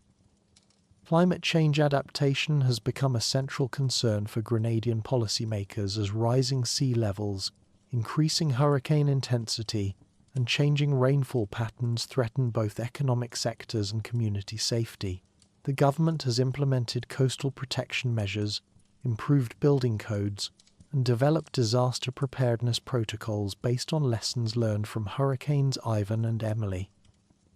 Climate change adaptation has become a central concern for Grenadian policymakers as rising sea levels, increasing hurricane intensity, and changing rainfall patterns threaten both economic sectors and community safety. The government has implemented coastal protection measures, improved building codes, and developed disaster preparedness protocols based on lessons learned from Hurricanes Ivan and Emily.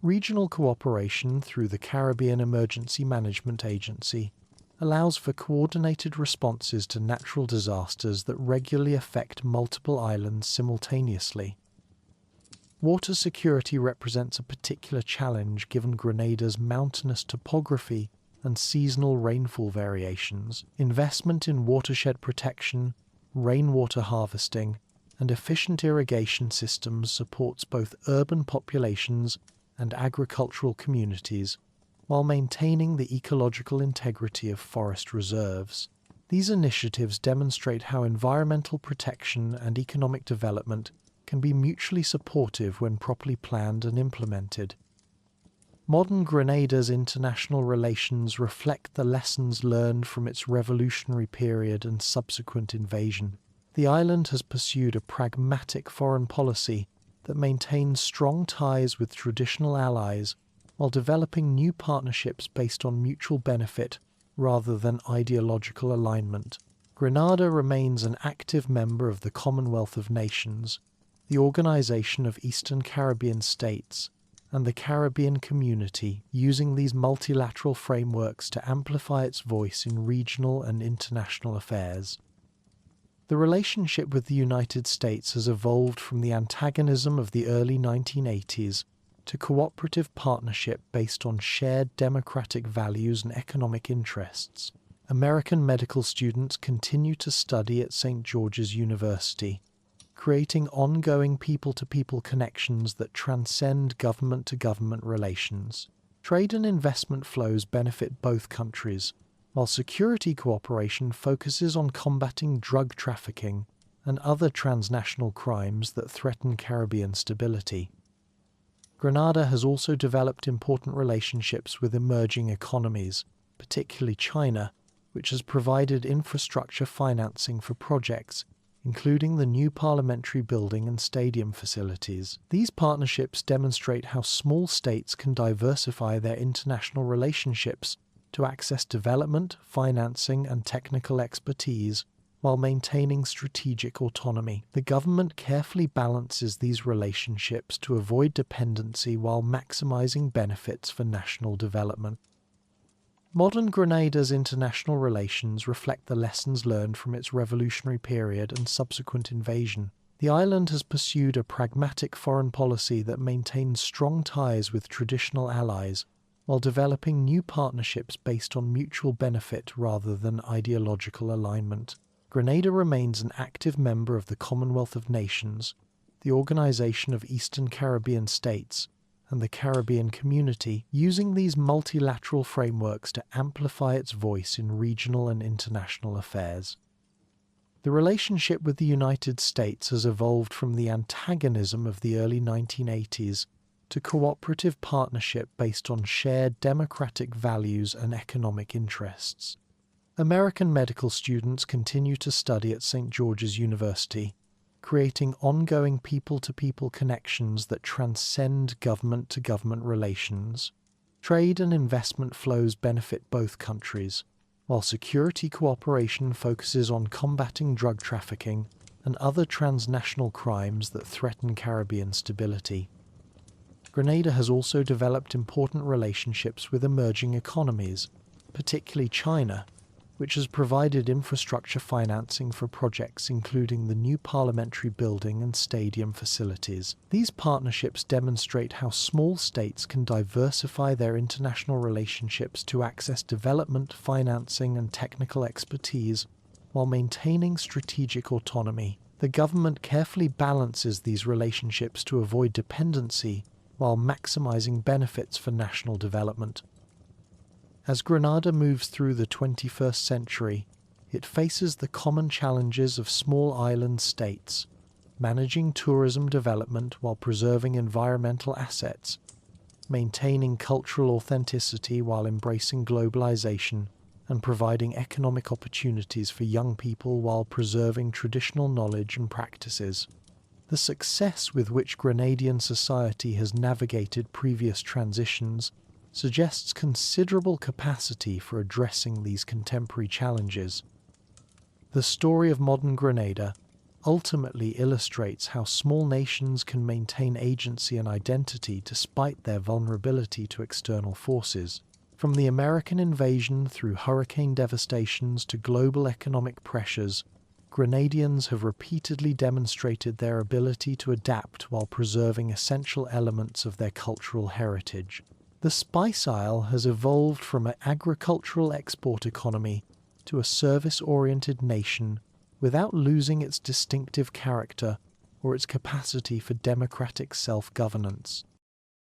Regional cooperation through the Caribbean Emergency Management Agency allows for coordinated responses to natural disasters that regularly affect multiple islands simultaneously. Water security represents a particular challenge given Grenada's mountainous topography and seasonal rainfall variations. Investment in watershed protection, rainwater harvesting, and efficient irrigation systems supports both urban populations and agricultural communities, while maintaining the ecological integrity of forest reserves. These initiatives demonstrate how environmental protection and economic development can be mutually supportive when properly planned and implemented. Modern Grenada's international relations reflect the lessons learned from its revolutionary period and subsequent invasion. The island has pursued a pragmatic foreign policy that maintains strong ties with traditional allies while developing new partnerships based on mutual benefit rather than ideological alignment. Grenada remains an active member of the Commonwealth of Nations, the Organization of Eastern Caribbean States, and the Caribbean Community, using these multilateral frameworks to amplify its voice in regional and international affairs. The relationship with the United States has evolved from the antagonism of the early 1980s to cooperative partnership based on shared democratic values and economic interests. American medical students continue to study at St. George's University, creating ongoing people-to-people connections that transcend government-to-government relations. Trade and investment flows benefit both countries, while security cooperation focuses on combating drug trafficking and other transnational crimes that threaten Caribbean stability. Grenada has also developed important relationships with emerging economies, particularly China, which has provided infrastructure financing for projects, including the new parliamentary building and stadium facilities. These partnerships demonstrate how small states can diversify their international relationships to access development, financing, and technical expertise, while maintaining strategic autonomy. The government carefully balances these relationships to avoid dependency while maximizing benefits for national development. Modern Grenada's international relations reflect the lessons learned from its revolutionary period and subsequent invasion. The island has pursued a pragmatic foreign policy that maintains strong ties with traditional allies, while developing new partnerships based on mutual benefit rather than ideological alignment. Grenada remains an active member of the Commonwealth of Nations, the Organization of Eastern Caribbean States, and the Caribbean Community, using these multilateral frameworks to amplify its voice in regional and international affairs. The relationship with the United States has evolved from the antagonism of the early 1980s to cooperative partnership based on shared democratic values and economic interests. American medical students continue to study at St. George's University, creating ongoing people-to-people connections that transcend government-to-government relations. Trade and investment flows benefit both countries, while security cooperation focuses on combating drug trafficking and other transnational crimes that threaten Caribbean stability. Grenada has also developed important relationships with emerging economies, particularly China, which has provided infrastructure financing for projects including the new parliamentary building and stadium facilities. These partnerships demonstrate how small states can diversify their international relationships to access development, financing, and technical expertise while maintaining strategic autonomy. The government carefully balances these relationships to avoid dependency while maximizing benefits for national development. As Grenada moves through the 21st century, it faces the common challenges of small island states, managing tourism development while preserving environmental assets, maintaining cultural authenticity while embracing globalization, and providing economic opportunities for young people while preserving traditional knowledge and practices. The success with which Grenadian society has navigated previous transitions suggests considerable capacity for addressing these contemporary challenges. The story of modern Grenada ultimately illustrates how small nations can maintain agency and identity despite their vulnerability to external forces. From the American invasion through hurricane devastations to global economic pressures, Grenadians have repeatedly demonstrated their ability to adapt while preserving essential elements of their cultural heritage. The Spice Isle has evolved from an agricultural export economy to a service-oriented nation without losing its distinctive character or its capacity for democratic self-governance.